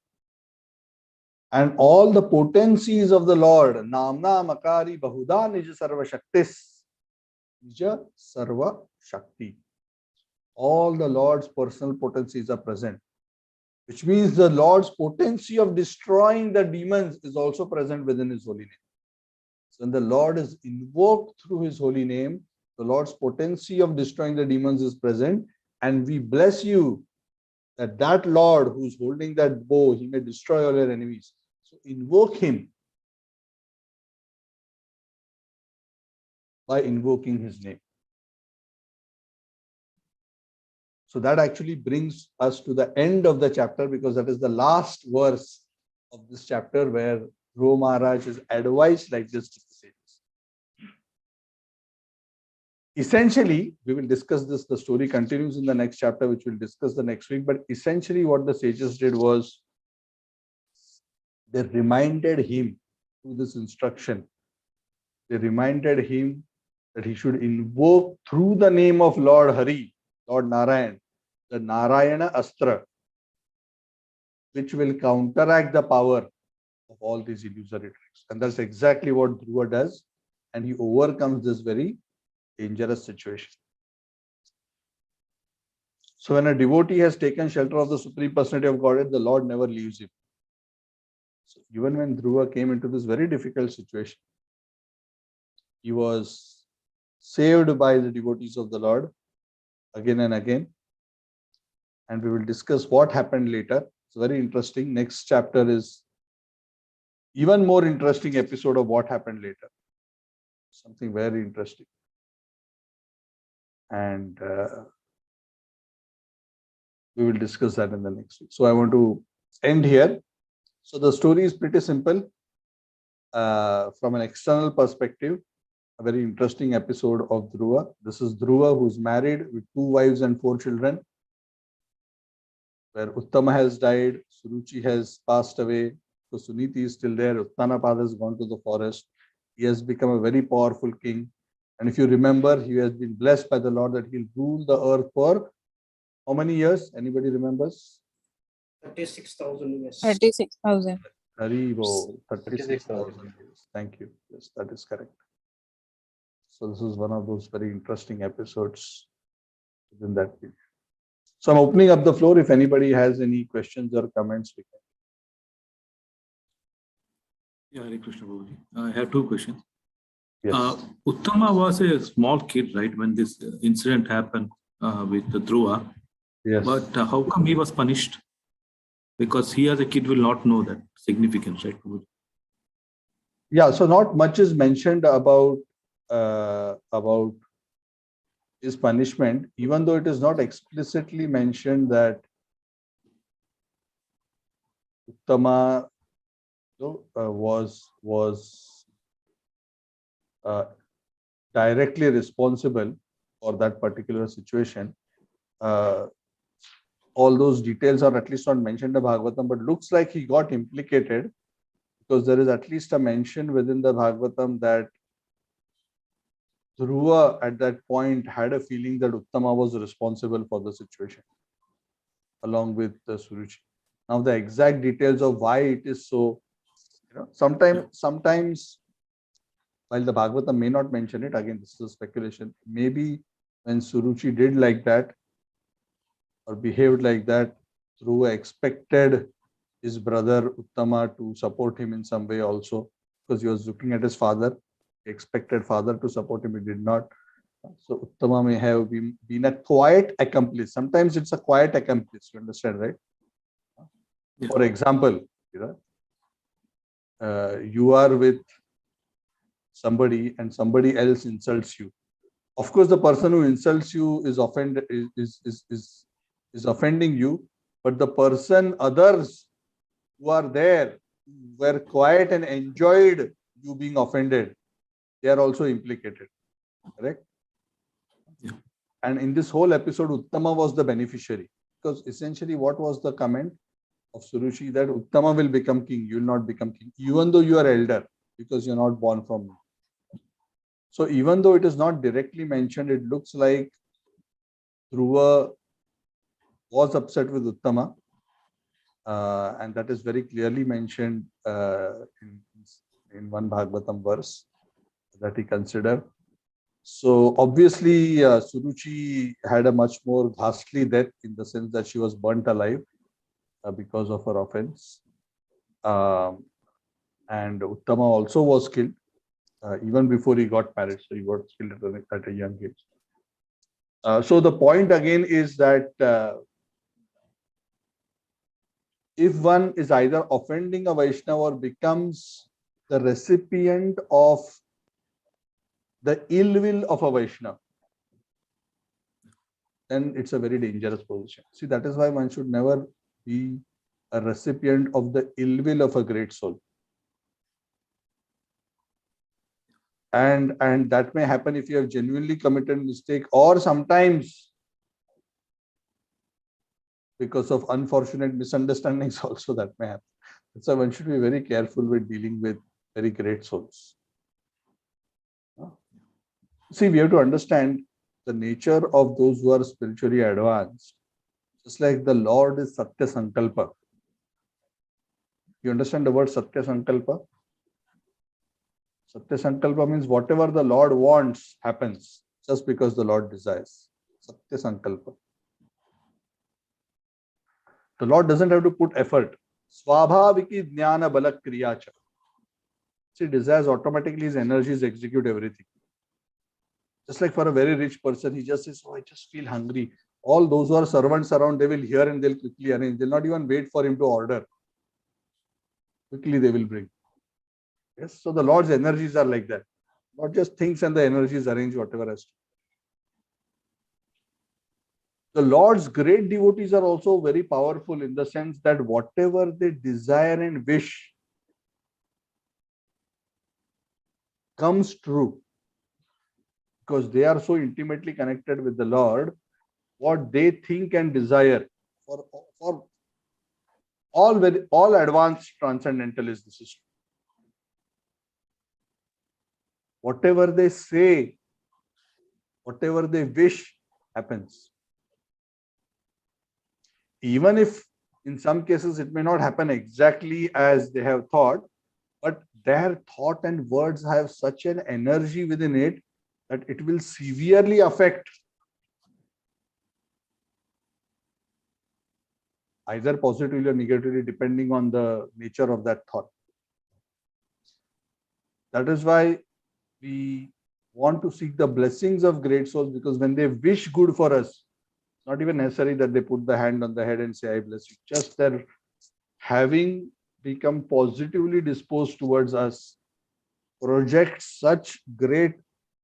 And all the potencies of the Lord, Namna Makari Bahuda Nija Sarva Shaktis, Nija Sarva Shakti. All the Lord's personal potencies are present, which means the Lord's potency of destroying the demons is also present within his holy name. So when the Lord is invoked through his holy name, the Lord's potency of destroying the demons is present, and we bless you that Lord who's holding that bow, he may destroy all your enemies. So invoke him by invoking his name. So that actually brings us to the end of the chapter, because that is the last verse of this chapter where Dhruva Maharaj is advised like this to the sages. Essentially, we will discuss this. The story continues in the next chapter, which we'll discuss the next week. But essentially, what the sages did was they reminded him through this instruction. They reminded him that he should invoke through the name of Lord Hari, Lord Narayan, the Narayana Astra, which will counteract the power of all these illusory tricks. And that's exactly what Dhruva does. And he overcomes this very dangerous situation. So when a devotee has taken shelter of the Supreme Personality of Godhead, the Lord never leaves him. So even when Dhruva came into this very difficult situation, he was saved by the devotees of the Lord again and again. And we will discuss what happened later. It's very interesting. Next chapter is even more interesting episode of what happened later. Something very interesting. And we will discuss that in the next week. So I want to end here. So the story is pretty simple. From an external perspective, a very interesting episode of Dhruva. This is Dhruva, who's married with 2 wives and 4 children, where Uttama has died, Suruchi has passed away, so Suniti is still there, Uttanapada has gone to the forest. He has become a very powerful king, And if you remember, he has been blessed by the Lord that he'll rule the earth for how many years? Anybody remembers? 36,000 years. 36,000. Haribo, 36,000. 36,000 years. Thank you. Yes, that is correct. So this is one of those very interesting episodes within that period. So I'm opening up the floor. If anybody has any questions or comments, we can. Yeah, Hare Krishna Prabhuji. I have two questions. Yes. Uttama was a small kid, right, when this incident happened with the Dhruva. Yes. But how come he was punished? Because he as a kid will not know that significance, right, Prabhuji? Yeah. So not much is mentioned about his punishment, even though it is not explicitly mentioned that Uttama was directly responsible for that particular situation. All those details are at least not mentioned in the Bhagavatam, but looks like he got implicated because there is at least a mention within the Bhagavatam that Dhruva at that point had a feeling that Uttama was responsible for the situation along with Suruchi. Now the exact details of why it is so, sometimes while the Bhagavatam may not mention it, again this is a speculation, maybe when Suruchi did like that or behaved like that, Dhruva expected his brother Uttama to support him in some way also, because he was looking at his father. He expected father to support him, he did not. So Uttama may have been a quiet accomplice. Sometimes it's a quiet accomplice, you understand, right? Yeah. For example, you are with somebody and somebody else insults you. Of course, the person who insults you is offending you, but the person, others who are there, were quiet and enjoyed you being offended, they are also implicated. Correct? Yeah. And in this whole episode, Uttama was the beneficiary, because essentially what was the comment of Suruchi? That Uttama will become king, you will not become king, even though you are elder, because you are not born from me. So even though it is not directly mentioned, it looks like Dhruva was upset with Uttama, and that is very clearly mentioned in one Bhagavatam verse that he considered. So obviously, Suruchi had a much more ghastly death, in the sense that she was burnt alive because of her offense. And Uttama also was killed even before he got married. So he got killed at a young age. So the point again is that if one is either offending a Vaishnava or becomes the recipient of the ill will of a Vaishnava, then it's a very dangerous position. See, that is why one should never be a recipient of the ill will of a great soul. And that may happen if you have genuinely committed mistake, or sometimes because of unfortunate misunderstandings also that may happen. So one should be very careful with dealing with very great souls. See, we have to understand the nature of those who are spiritually advanced. Just like the Lord is Satya Sankalpa. You understand the word Satya Sankalpa? Satya Sankalpa means whatever the Lord wants happens just because the Lord desires. Satya Sankalpa. The Lord doesn't have to put effort. Swabhaviki Jnana Balak Kriyacha. See, desires automatically, his energies execute everything. Just like for a very rich person, he just says, oh, I just feel hungry. All those who are servants around, they will hear and they'll quickly arrange. They'll not even wait for him to order. Quickly they will bring. Yes, so the Lord's energies are like that. Not just things and the energies arrange whatever has to. The Lord's great devotees are also very powerful in the sense that whatever they desire and wish comes true, because they are so intimately connected with the Lord. What they think and desire for all advanced transcendentalists, this is true. Whatever they say whatever they wish happens. Even if in some cases it may not happen exactly as they have thought, but their thought and words have such an energy within it that it will severely affect either positively or negatively, depending on the nature of that thought. That is why we want to seek the blessings of great souls, because when they wish good for us, not even necessary that they put the hand on the head and say, I bless you. Just their having become positively disposed towards us projects such great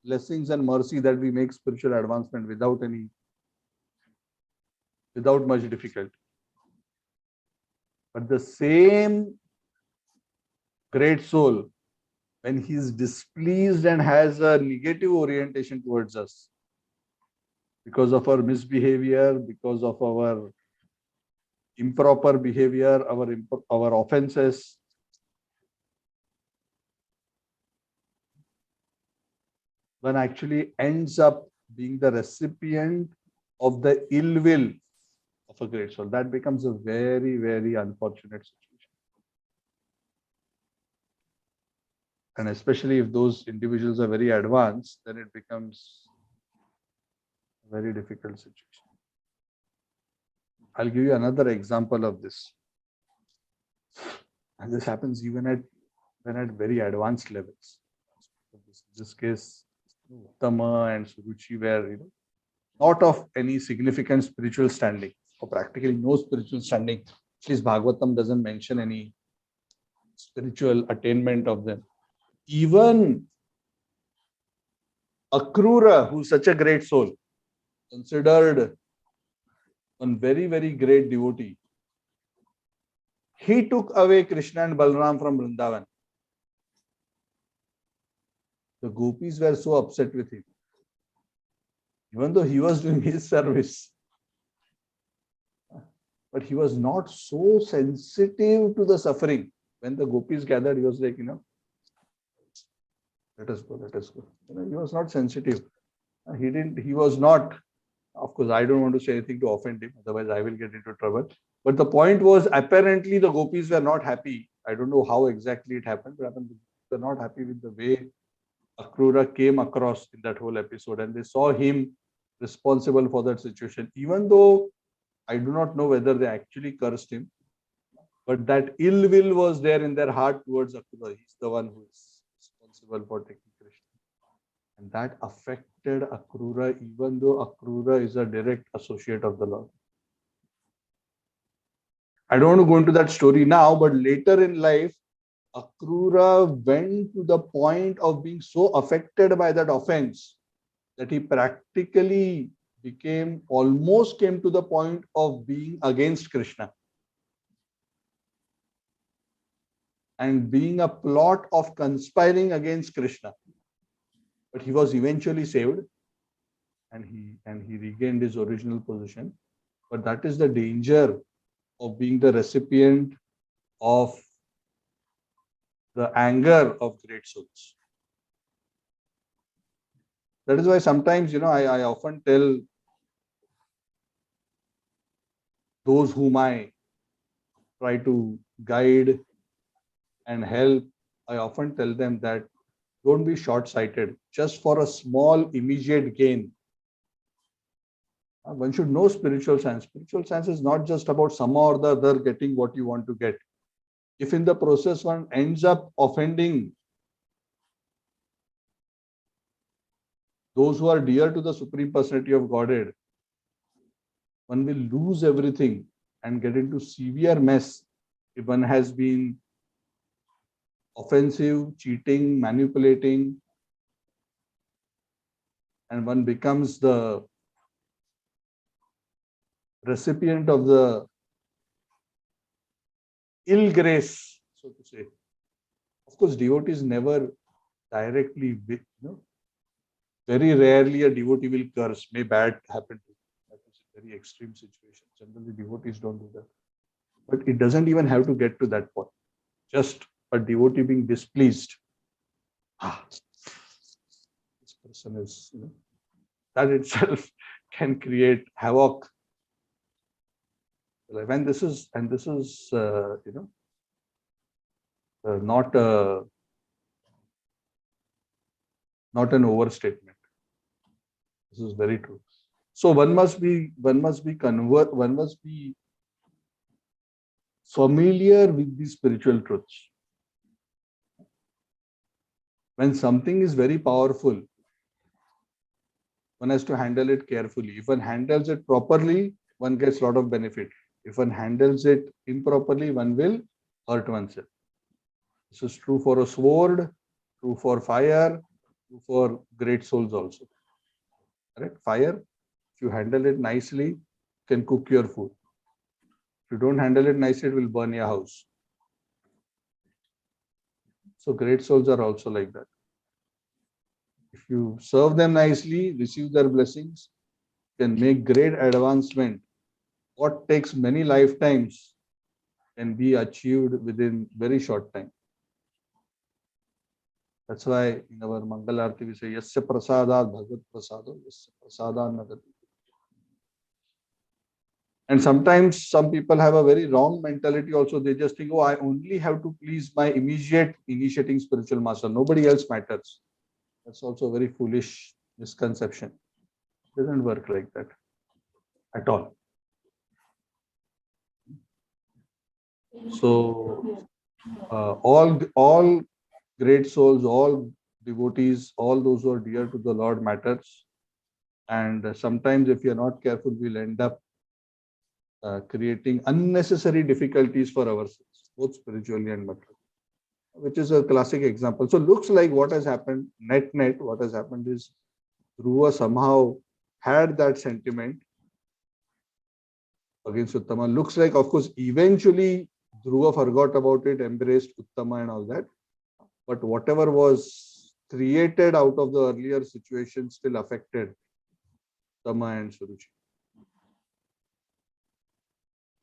blessings and mercy that we make spiritual advancement without much difficulty. But the same great soul, when he is displeased and has a negative orientation towards us because of our misbehavior, because of our improper behavior, our offenses, one actually ends up being the recipient of the ill will of a great soul. That becomes a very, very unfortunate situation. And especially if those individuals are very advanced, then it becomes a very difficult situation. I'll give you another example of this. And this happens even at very advanced levels. In this case, Uttama and Suruchi were, not of any significant spiritual standing, or practically no spiritual standing. At least Bhagavatam doesn't mention any spiritual attainment of them. Even Akrura, who's such a great soul, considered one very, very great devotee, he took away Krishna and Balram from Vrindavan. The gopis were so upset with him, even though he was doing his service. But he was not so sensitive to the suffering. When the gopis gathered, he was like, let us go, let us go. He was not sensitive. He was not, of course, I don't want to say anything to offend him, otherwise I will get into trouble. But the point was, apparently the gopis were not happy. I don't know how exactly it happened, but they were not happy with the way Akrura came across in that whole episode, and they saw him responsible for that situation. Even though I do not know whether they actually cursed him, but that ill will was there in their heart towards Akrura. He's the one who is responsible for taking Krishna. And that affected Akrura, even though Akrura is a direct associate of the Lord. I don't want to go into that story now, but later in life, Akrura went to the point of being so affected by that offense that he practically almost came to the point of being against Krishna and being a plot of conspiring against Krishna. But he was eventually saved and he regained his original position. But that is the danger of being the recipient of the anger of great souls. That is why sometimes, I often tell those whom I try to guide and help, I often tell them that don't be short-sighted just for a small immediate gain. One should know spiritual science. Spiritual science is not just about some or the other getting what you want to get. If in the process one ends up offending those who are dear to the Supreme Personality of Godhead, one will lose everything and get into severe mess if one has been offensive, cheating, manipulating, and one becomes the recipient of the ill grace, so to say. Of course, devotees never directly, very rarely a devotee will curse. May bad happen to him. That is a very extreme situation. Generally, devotees don't do that. But it doesn't even have to get to that point. Just a devotee being displeased. This person is, that itself can create havoc. When this is, and this is, not an overstatement. This is very true. So one must be familiar with the spiritual truths. When something is very powerful, one has to handle it carefully. If one handles it properly, one gets a lot of benefit. If one handles it improperly, one will hurt oneself. This is true for a sword, true for fire, true for great souls also. Correct? Fire, if you handle it nicely, can cook your food. If you don't handle it nicely, it will burn your house. So great souls are also like that. If you serve them nicely, receive their blessings, can make great advancement. What takes many lifetimes can be achieved within very short time. That's why in our Mangala Arati we say, Yasya prasadat bhagat prasado, Yasya prasadat nagati. And sometimes some people have a very wrong mentality also. They just think, oh, I only have to please my immediate initiating spiritual master. Nobody else matters. That's also a very foolish misconception. It doesn't work like that at all. So all great souls, all devotees, all those who are dear to the Lord matters. And sometimes if you're not careful, we'll end up creating unnecessary difficulties for ourselves, both spiritually and materially, which is a classic example. So looks like what has happened, net, what has happened is Dhruva somehow had that sentiment against Uttama. Looks like, of course, eventually Dhruva forgot about it, embraced Uttama and all that. But whatever was created out of the earlier situation still affected Uttama and Suruchi.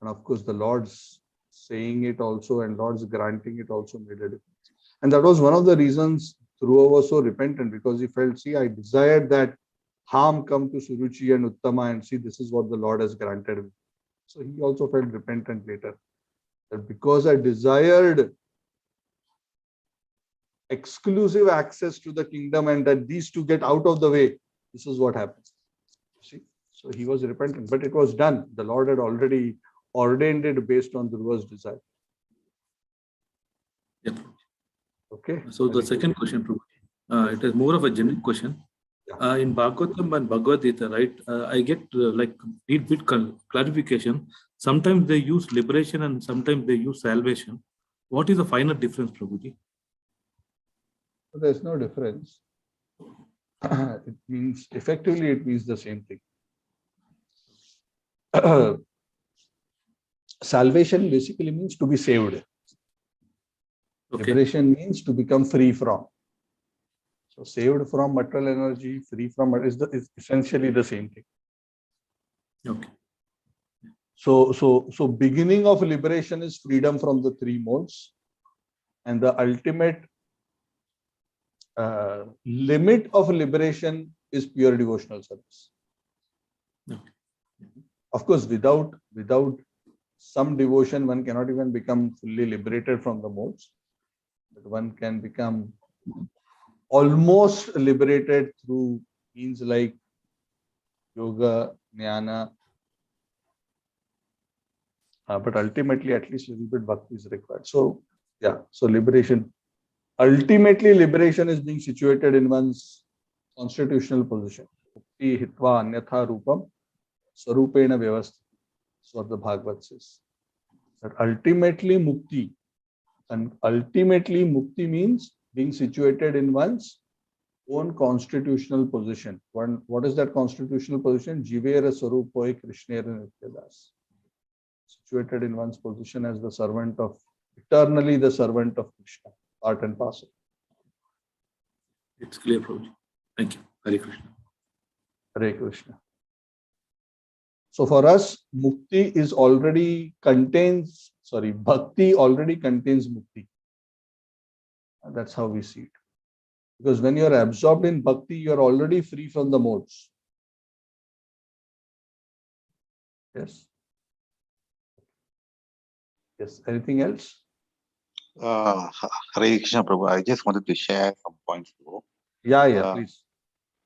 And of course, the Lord's saying it also and Lord's granting it also made a difference. And that was one of the reasons Dhruva was so repentant, because he felt, see, I desired that harm come to Suruchi and Uttama, and see, this is what the Lord has granted me. So he also felt repentant later, that because I desired exclusive access to the kingdom and that these two get out of the way, this is what happens. See, so he was repentant, but it was done. The Lord had already ordained it based on Dhruva's desire. Yeah. Okay. So the second question, Prabhuji, it is more of a generic question. Yeah. In Bhagavatam and Bhagavad Gita, right? I get need bit clarification. Sometimes they use liberation and sometimes they use salvation. What is the final difference, Prabhuji? So there's no difference. It means, effectively, it means the same thing. Salvation basically means to be saved. Okay. Liberation means to become free from. So saved from material energy, free from is essentially the same thing. Okay. So beginning of liberation is freedom from the three modes, and the ultimate limit of liberation is pure devotional service. Okay. Of course, without some devotion, one cannot even become fully liberated from the modes. But one can become almost liberated through means like yoga, jnana. But ultimately, at least a little bit bhakti is required. So, yeah, so liberation. Ultimately, liberation is being situated in one's constitutional position. Mukti hitva anyatha rupam sarupena vyavasthiti. That's what the Bhagavad says. That ultimately mukti, and ultimately mukti means being situated in one's own constitutional position. What is that constitutional position? Jivera Sarupoi Krishnera Nityadas. Situated in one's position as the servant of, eternally the servant of Krishna, part and parcel. It's clear, Prabhuji. Thank you. Hare Krishna. Hare Krishna. So for us, mukti is already contains, bhakti already contains mukti. And that's how we see it. Because when you're absorbed in bhakti, you're already free from the modes. Yes. Yes. Anything else? Hare Krishna Prabhu, I just wanted to share some points, bro. Yeah, yeah, Uh, please.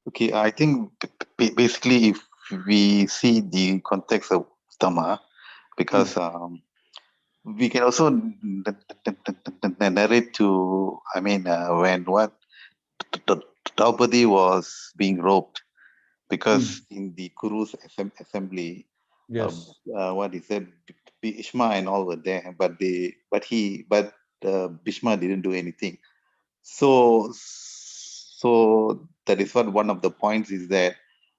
okay, I think basically if we see the context of Dhamma, because we can also narrate to, I mean, when what Draupadi was being roped, because in the Kuru's assembly, Yes. what he said, Bhishma and all were there, but Bhishma didn't do anything. So that is what one of the points is, that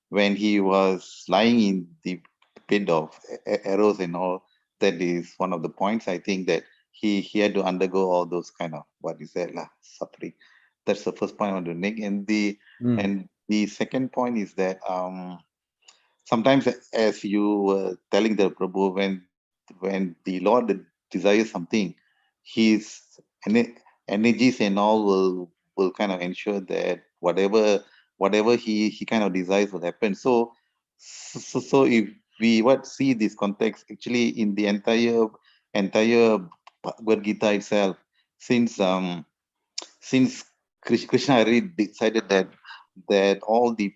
when he was lying in the pit of arrows and all, that is one of the points. I think that he had to undergo all those kind of, what is that lah, suffering. That's the first point I want to make. And the second point is that sometimes, as you were telling the Prabhu, when the Lord desires something, his energies and all will kind of ensure that whatever he kind of desires will happen. So if we what see this context actually in the entire Bhagavad Gita itself, since Krishna already decided that all the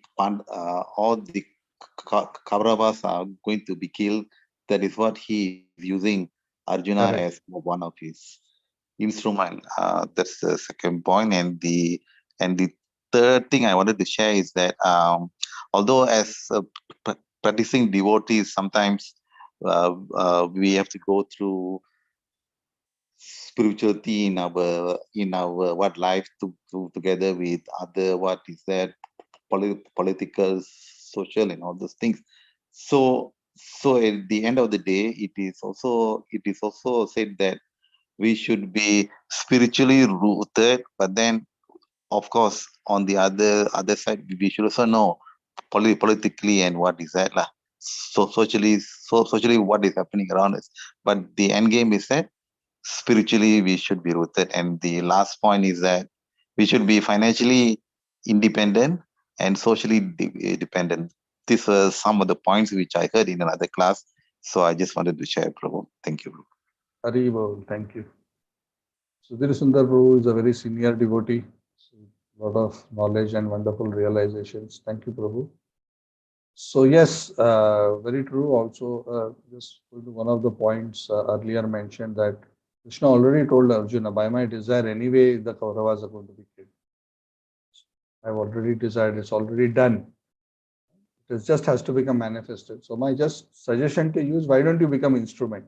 Kauravas are going to be killed, that is what he is using Arjuna Correct. as one of his instrument. That's the second point, and the third thing I wanted to share is that although as practicing devotees, sometimes we have to go through spirituality in our what life together with other, what is that, political, social, and all those things. So at the end of the day, it is also said that we should be spiritually rooted, but then of course on the other side we should also know politically and what is that lah. So socially what is happening around us, but the end game is that spiritually we should be rooted. And the last point is that we should be financially independent and socially dependent. These were some of the points which I heard in another class, so I just wanted to share, Prabhu. Thank you, Prabhu. Haribol, thank you. Sudhir Sundar Prabhu is a very senior devotee. So, lot of knowledge and wonderful realizations. Thank you, Prabhu. So yes, very true. Also, just going to one of the points earlier mentioned, that Krishna already told Arjuna, by my desire anyway, the Kauravas are going to be killed. I've already decided, it's already done. It just has to become manifested. So my just suggestion to you is, why don't you become instrument?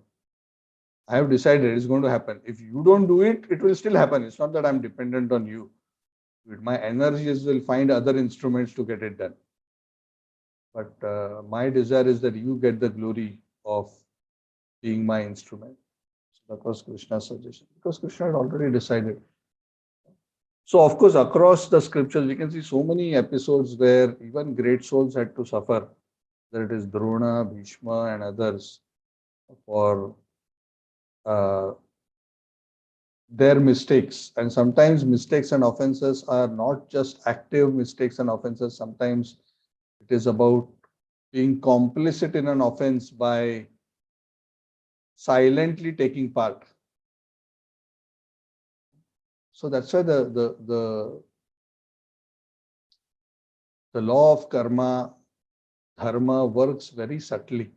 I have decided it's going to happen. If you don't do it, it will still happen. It's not that I'm dependent on you. My energies will find other instruments to get it done. But my desire is that you get the glory of being my instrument. So that was Krishna's suggestion, because Krishna had already decided. So of course, across the scriptures, we can see so many episodes where even great souls had to suffer. Whether it is Drona, Bhishma, and others, for their mistakes. And sometimes mistakes and offenses are not just active mistakes and offenses. Sometimes it is about being complicit in an offense by silently taking part. So that's why the law of karma, dharma works very subtly.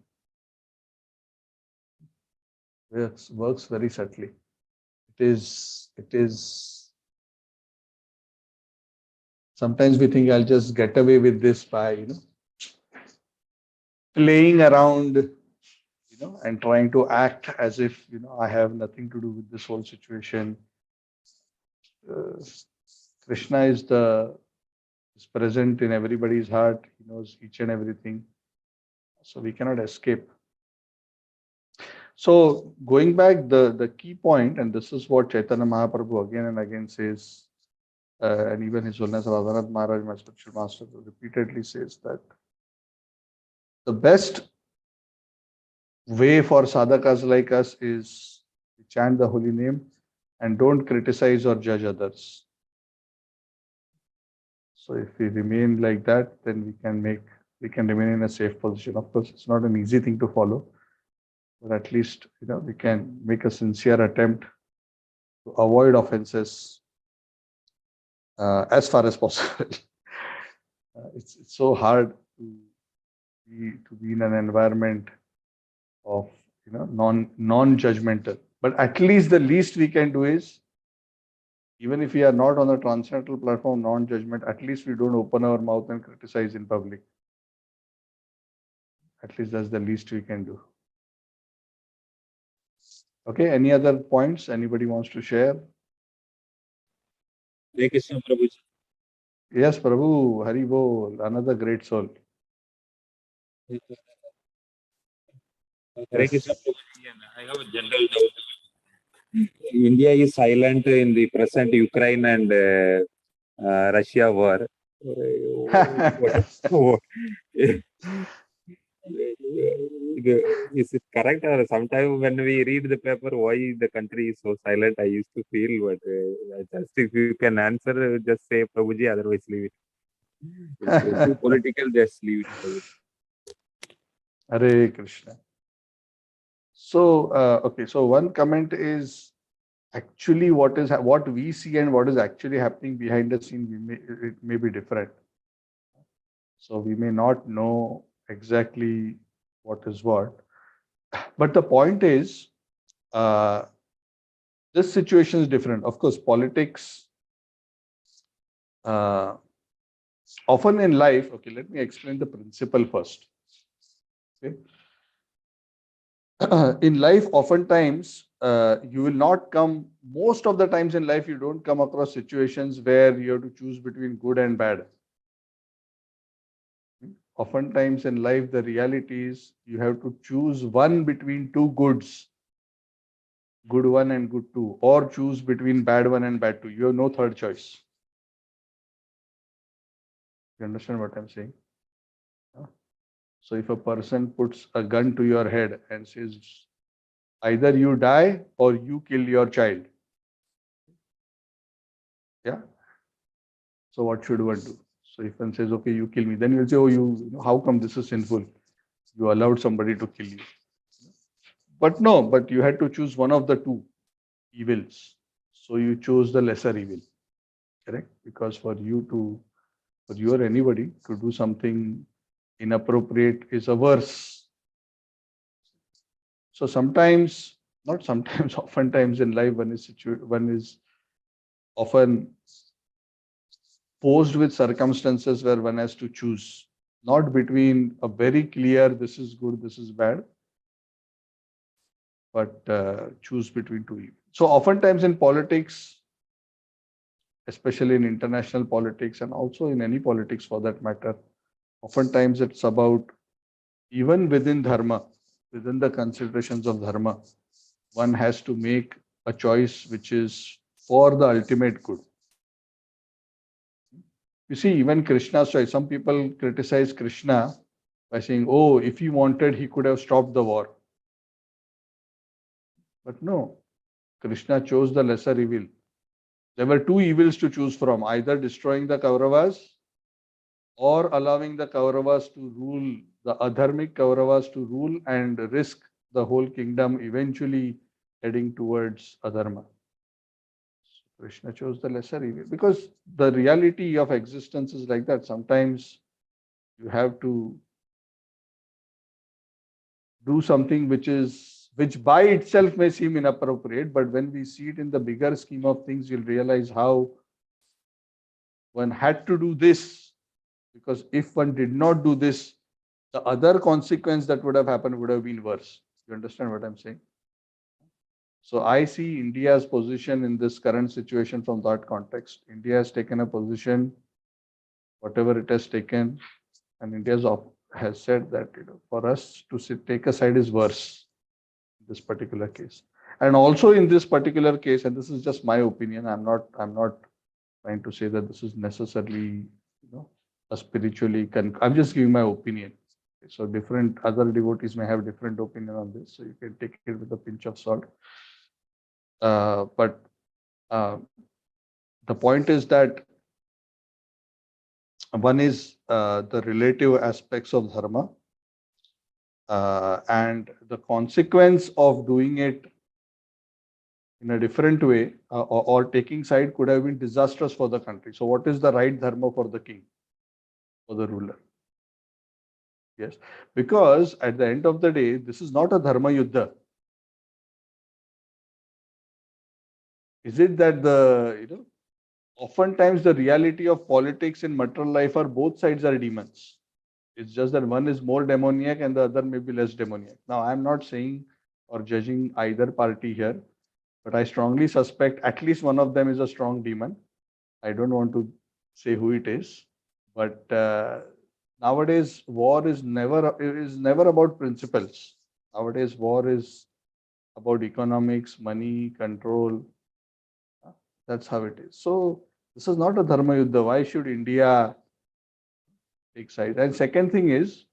Works very subtly. It is sometimes we think, I'll just get away with this by playing around, and trying to act as if I have nothing to do with this whole situation. Krishna is present in everybody's heart. He knows each and everything, so we cannot escape. So going back, the key point, and this is what Chaitanya Mahaprabhu again and again says, and even His Holiness Radhanath Maharaj, my spiritual master, repeatedly says that the best way for sadhakas like us is to chant the holy name and don't criticize or judge others. So if we remain like that, then we can make we can remain in a safe position. Of course, it's not an easy thing to follow, but at least we can make a sincere attempt to avoid offenses as far as possible. It's so hard to be in an environment of non-judgmental. But at least the least we can do is, even if we are not on the transcendental platform, non-judgment, at least we don't open our mouth and criticize in public. At least that's the least we can do. Okay, any other points anybody wants to share? Hare Krishna, Prabhuji. Yes, Prabhu, Hari Bol, another great soul. Hare Krishna, Prabhuji. I have a general doubt. India is silent in the present Ukraine and Russia war. Is it correct, or sometimes when we read the paper, why the country is so silent? I used to feel, but just if you can answer, just say Prabhuji, otherwise leave it. If it's too political, just leave it, Prabhuji. Hare Krishna. So, okay, so one comment is actually what we see and what is actually happening behind the scene, it may be different. So we may not know exactly what is what. But the point is, this situation is different. Of course, politics, often in life, okay, let me explain the principle first. Okay. In life, oftentimes, you will not come, most of the times in life, you don't come across situations where you have to choose between good and bad. Oftentimes in life, the reality is you have to choose one between two goods, good one and good two, or choose between bad one and bad two. You have no third choice. You understand what I'm saying? So if a person puts a gun to your head and says, either you die or you kill your child. Yeah. So what should one do? So if one says, okay, you kill me, then you'll say, oh, how come this is sinful? You allowed somebody to kill you. But no, but you had to choose one of the two evils. So you chose the lesser evil. Correct? Because for you or anybody to do something inappropriate is a worse. So sometimes, not sometimes, oftentimes in life, one is often posed with circumstances where one has to choose, not between a very clear, this is good, this is bad, but choose between two evils. So oftentimes in politics, especially in international politics and also in any politics for that matter, oftentimes it's about, even within dharma, within the considerations of dharma, one has to make a choice which is for the ultimate good. You see, even Krishna's choice, some people criticize Krishna by saying, oh, if he wanted, he could have stopped the war. But no, Krishna chose the lesser evil. There were two evils to choose from, either destroying the Kauravas or allowing the Kauravas to rule, the adharmic Kauravas to rule and risk the whole kingdom, eventually heading towards adharma. Krishna chose the lesser evil because the reality of existence is like that. Sometimes you have to do something which by itself may seem inappropriate, but when we see it in the bigger scheme of things, you'll realize how one had to do this, because if one did not do this, the other consequence that would have happened would have been worse. You understand what I'm saying? So I see India's position in this current situation from that context. India has taken a position, whatever it has taken, and India has said that for us to take a side is worse in this particular case. And also in this particular case, and this is just my opinion, I'm not trying to say that this is necessarily a spiritually. I'm just giving my opinion. So different other devotees may have different opinion on this, so you can take it with a pinch of salt. But the point is that One is the relative aspects of dharma, and the consequence of doing it in a different way, or taking side, could have been disastrous for the country. So what is the right dharma for the king, for the ruler? Yes, because at the end of the day, this is not a dharma yuddha. Is it that oftentimes the reality of politics in material life are both sides are demons. It's just that one is more demoniac and the other may be less demoniac. Now, I'm not saying or judging either party here, but I strongly suspect at least one of them is a strong demon. I don't want to say who it is, but nowadays war is never about principles. Nowadays war is about economics, money, control. That's how it is. So this is not a dharma yuddha. Why should India take side? And second thing is,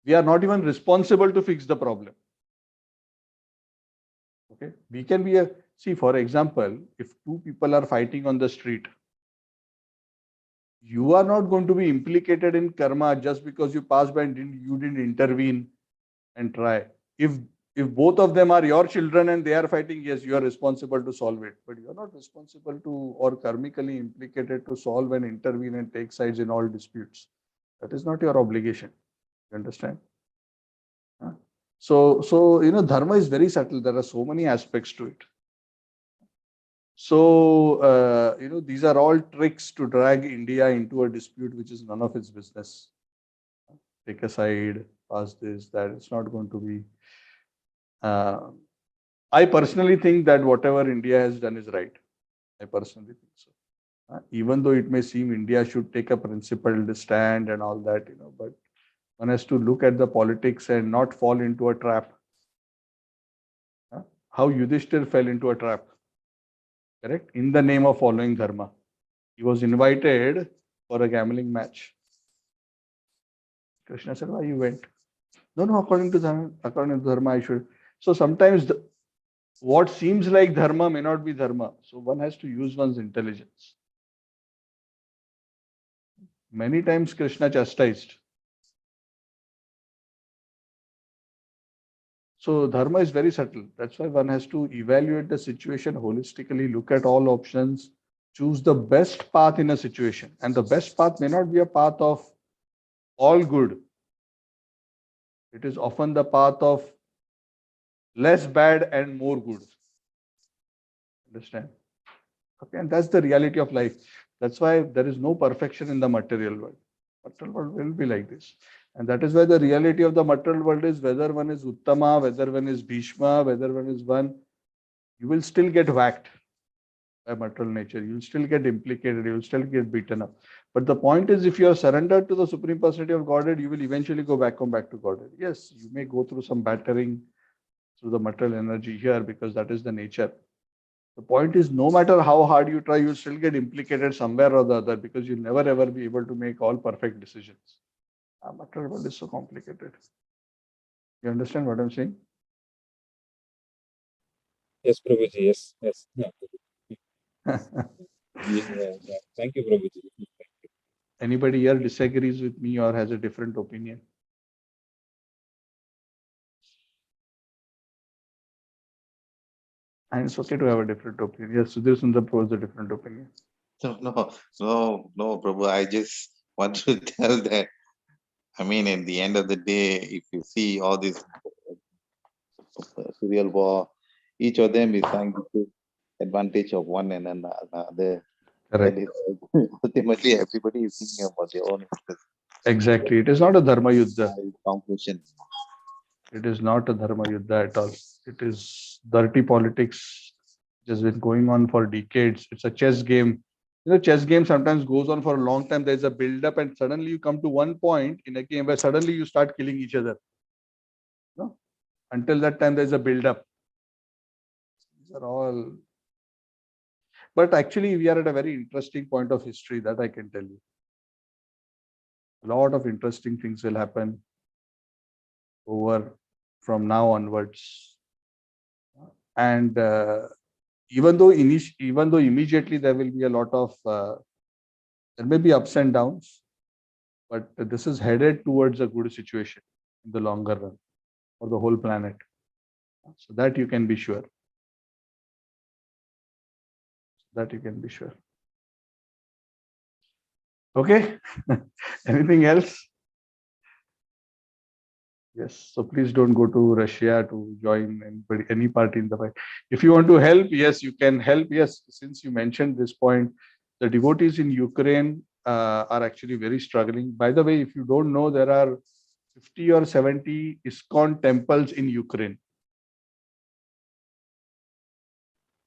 we are not even responsible to fix the problem. Okay, we can be a, see, for example, if two people are fighting on the street, you are not going to be implicated in karma just because you passed by and you didn't intervene and try. If both of them are your children and they are fighting, yes, you are responsible to solve it, but you are not responsible to or karmically implicated to solve and intervene and take sides in all disputes. That is not your obligation. You understand? Huh? So dharma is very subtle. There are so many aspects to it. So these are all tricks to drag India into a dispute which is none of its business. Take a side, pass this, that. It's not going to be. I personally think that whatever India has done is right. I personally think so. Even though it may seem India should take a principled stand and all that, but one has to look at the politics and not fall into a trap. How Yudhishthir fell into a trap, correct? In the name of following dharma. He was invited for a gambling match. Krishna said, why you went? No, according to dharma, I should. So sometimes what seems like dharma may not be dharma. So one has to use one's intelligence. Many times Krishna chastised. So dharma is very subtle. That's why one has to evaluate the situation holistically, look at all options, choose the best path in a situation. And the best path may not be a path of all good. It is often the path of less bad and more good. Understand? Okay, and that's the reality of life. That's why there is no perfection in the material world. Material world will be like this. And that is why the reality of the material world is whether one is Uttama, whether one is Bhishma, whether one is one, you will still get whacked by material nature. You will still get implicated. You will still get beaten up. But the point is, if you are surrendered to the Supreme Personality of Godhead, you will eventually come back to Godhead. Yes, you may go through some battering through the material energy here because that is the nature. The point is, no matter how hard you try, you will still get implicated somewhere or the other because you'll never ever be able to make all perfect decisions. Material world is so complicated. You understand what I'm saying? Yes, Prabhuji. Yes. Yeah. Thank you, Prabhuji. Anybody here disagrees with me or has a different opinion? And it's okay to have a different opinion. Yes, Sudhir Sundar proposed a different opinion. No, Prabhu. I just want to tell that. I mean, at the end of the day, if you see all this serial war, each of them is trying to take advantage of one and another. Correct. That is, ultimately, everybody is thinking about their own interest. Exactly. It is not a dharma yuddha. Conclusion. It is not a dharma yuddha at all. It is dirty politics, which has been going on for decades. It's a chess game. Chess game sometimes goes on for a long time. There's a build-up, and suddenly you come to one point in a game where suddenly you start killing each other. No? Until that time, there's a build-up. These are all. But actually, we are at a very interesting point of history that I can tell you. A lot of interesting things will happen over from now onwards. And even though immediately there will be a lot of there may be ups and downs, but this is headed towards a good situation in the longer run for the whole planet. So that you can be sure. That you can be sure. Okay. Anything else? Yes. So please don't go to Russia to join anybody, any party in the fight. If you want to help, yes, you can help. Yes, since you mentioned this point, the devotees in Ukraine are actually very struggling. By the way, if you don't know, there are 50 or 70 ISKCON temples in Ukraine.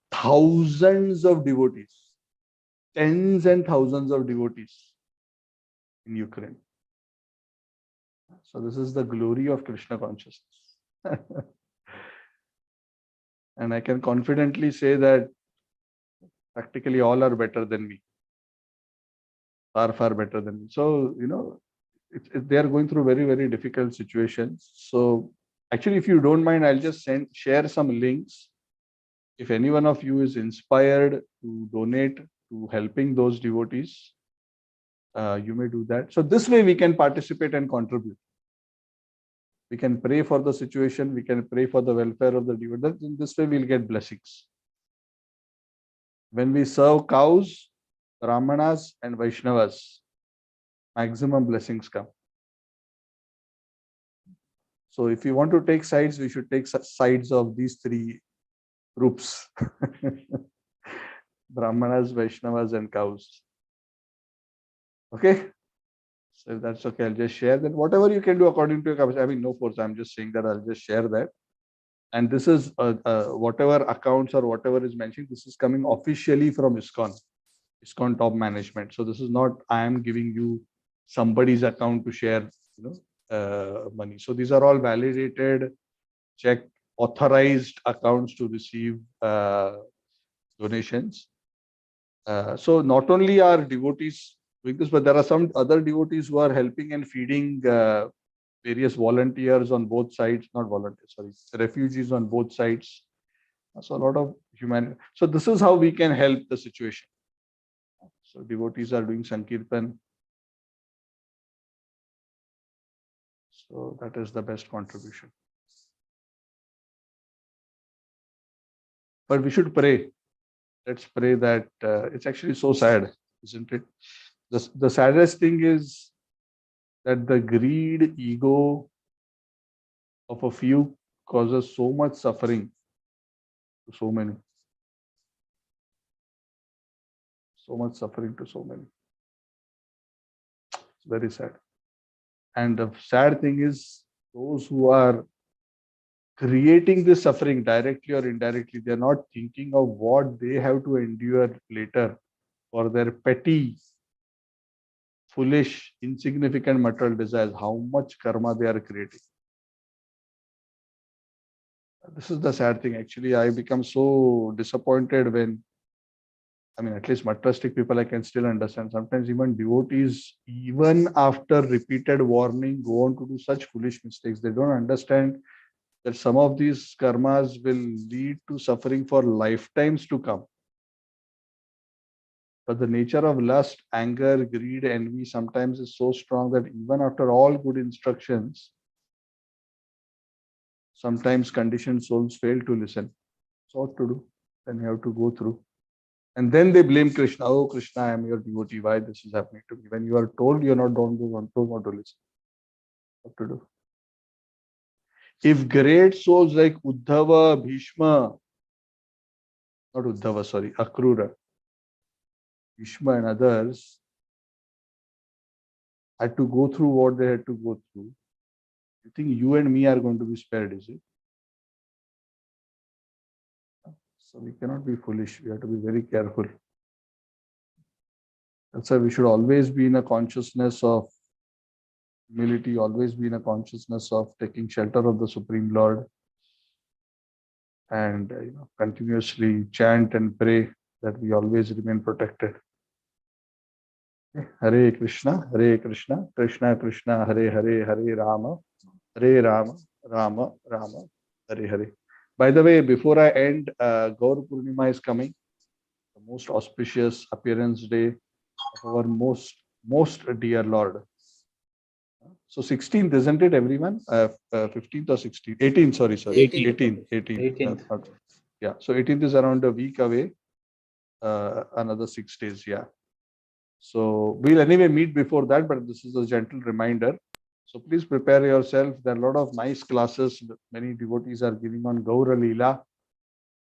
Thousands of devotees, tens and thousands of devotees in Ukraine. So this is the glory of Krishna consciousness. And I can confidently say that practically all are better than me. Far, far better than me. So, they are going through very, very difficult situations. So actually, if you don't mind, I'll just share some links. If any one of you is inspired to donate to helping those devotees, you may do that. So this way we can participate and contribute. We can pray for the situation. We can pray for the welfare of the devotees. In this way, we'll get blessings. When we serve cows, Brahmanas and Vaishnavas, maximum blessings come. So if you want to take sides, we should take sides of these three groups. Brahmanas, Vaishnavas and cows. Okay? So if that's okay, I'll just share that. Whatever you can do according to your capacity. I mean, no force. I'm just saying that I'll just share that. And this is whatever accounts or whatever is mentioned, this is coming officially from ISKCON top management. So this is not I am giving you somebody's account to share, money. So these are all validated, checked, authorized accounts to receive donations. So not only are devotees doing this, but there are some other devotees who are helping and feeding various volunteers on both sides, not volunteers, sorry, refugees on both sides. So a lot of humanity. So this is how we can help the situation. So devotees are doing Sankirtan. So that is the best contribution. But we should pray. Let's pray that it's actually so sad, isn't it? The saddest thing is that the greed, ego of a few causes so much suffering to so many. So much suffering to so many. It's very sad. And the sad thing is, those who are creating this suffering directly or indirectly, they're not thinking of what they have to endure later for their petty, foolish, insignificant material desires, how much karma they are creating. This is the sad thing. Actually, I become so disappointed when, I mean, at least materialistic people I can still understand. Sometimes even devotees, even after repeated warning, go on to do such foolish mistakes. They don't understand that some of these karmas will lead to suffering for lifetimes to come. But the nature of lust, anger, greed, envy sometimes is so strong that even after all good instructions, sometimes conditioned souls fail to listen. So what to do? Then you have to go through. And then they blame Krishna. Oh, Krishna, I am your devotee. Why this is happening to me? When you are told you're not don't want to listen. What to do? If great souls like Uddhava, Bhishma, not Uddhava, sorry, Akrura, Bhishma and others had to go through what they had to go through, you think you and me are going to be spared, is it? So we cannot be foolish. We have to be very careful. That's why we should always be in a consciousness of humility, always be in a consciousness of taking shelter of the Supreme Lord, and continuously chant and pray that we always remain protected. Hare Krishna, Krishna Krishna, Hare Hare, Hare Rama, Rama Rama, Hare Hare. By the way, before I end, Gaur Purnima is coming, the most auspicious appearance day of our most dear Lord. So 16th, isn't it, everyone? 15th or 16th? 18th, sorry. 18th. 18th. Yeah, so 18th is around a week away. Another 6 days, yeah. So we'll anyway meet before that, but this is a gentle reminder. So please prepare yourself. There are a lot of nice classes many devotees are giving on Gaura Leela.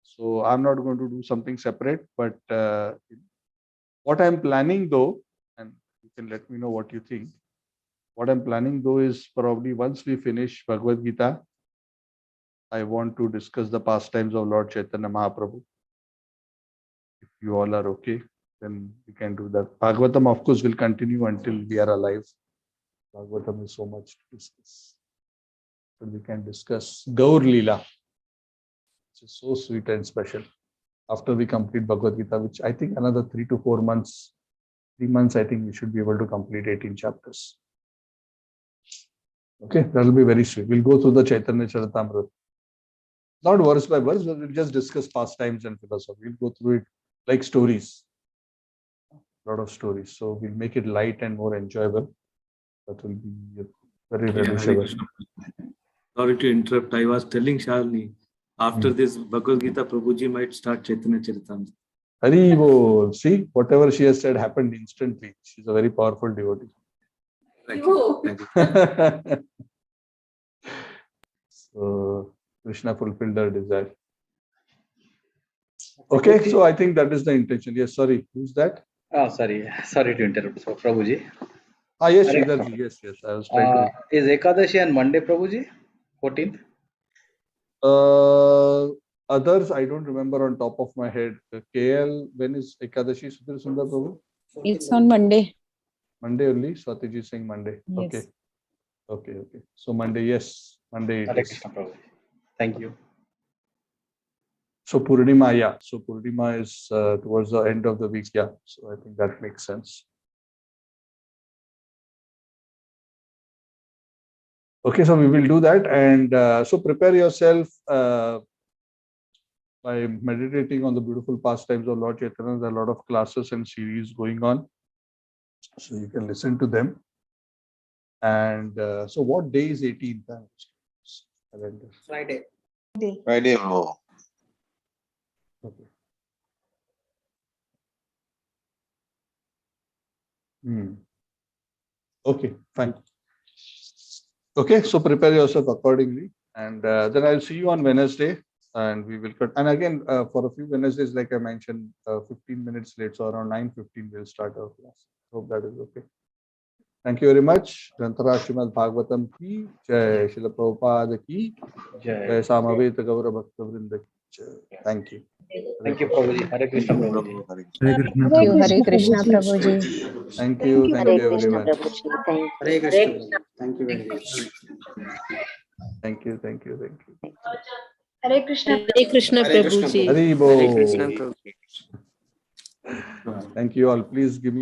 So I'm not going to do something separate, but what I'm planning though, and you can let me know what you think. What I'm planning though is probably once we finish Bhagavad Gita, I want to discuss the pastimes of Lord Chaitanya Mahaprabhu. If you all are okay, then we can do that. Bhagavatam, of course, will continue until we are alive. Bhagavatam is so much to discuss. So we can discuss Gaur Leela, which is so sweet and special. After we complete Bhagavad Gita, which I think another 3 to 4 months, 3 months, I think we should be able to complete 18 chapters. Okay, that will be very sweet. We'll go through the Chaitanya Charitamrita. Not verse by verse, but we'll just discuss pastimes and philosophy. We'll go through it like stories. A lot of stories. So we'll make it light and more enjoyable. That will be very Hare relishable. Krishna. Sorry to interrupt. I was telling Shalini, after this Bhagavad Gita, Prabhuji might start Chaitanya Charitamrita. Hari Bol. See, whatever she has said happened instantly. She's a very powerful devotee. Thank you. Thank you. So Krishna fulfilled her desire. Okay, so I think that is the intention. Yes, sorry. Who's that? Oh, sorry to interrupt. So, Prabhuji. Yes, Hare- Sridharji. Yes. I was trying to. Is Ekadashi on Monday, Prabhuji? 14th? Others, I don't remember on top of my head. KL, when is Ekadashi, Sudhir Sundar Prabhu? It's on Monday. Monday only. Swatiji is saying Monday. Yes. Okay. So Monday, yes. Monday it Hare is. Krishna, Prabhuji. Thank you. So Purnima, yeah. So Purnima is towards the end of the week, yeah. So I think that makes sense. Okay, so we will do that. And so prepare yourself by meditating on the beautiful pastimes of Lord Chaitanya. There are a lot of classes and series going on. So you can listen to them. And so what day is 18th? Calendar. Friday. Friday. Oh. Okay. Okay, fine. Okay, so prepare yourself accordingly. And then I'll see you on Wednesday. And we will cut. And again, for a few Wednesdays, like I mentioned, 15 minutes late, so around 9:15, we'll start our class. Hope that is okay. Thank you very much. Grantara Srimad Bhagavatam ki jai, Srila Prabhupada ki jai, Samaveta Gaura Bhakta Vrinda ki jai. Thank you. Thank you, Prabhuji. Hare Krishna, Prabhuji. Hare Krishna. Hare Krishna, Prabhuji. Thank you everyone. Hare Krishna. Thank you very much. Thank you. Hare Krishna. Hare Krishna, Hare Krishna, Prabhuji. Hari Hare Bol. Krishna. Thank you all. Please give me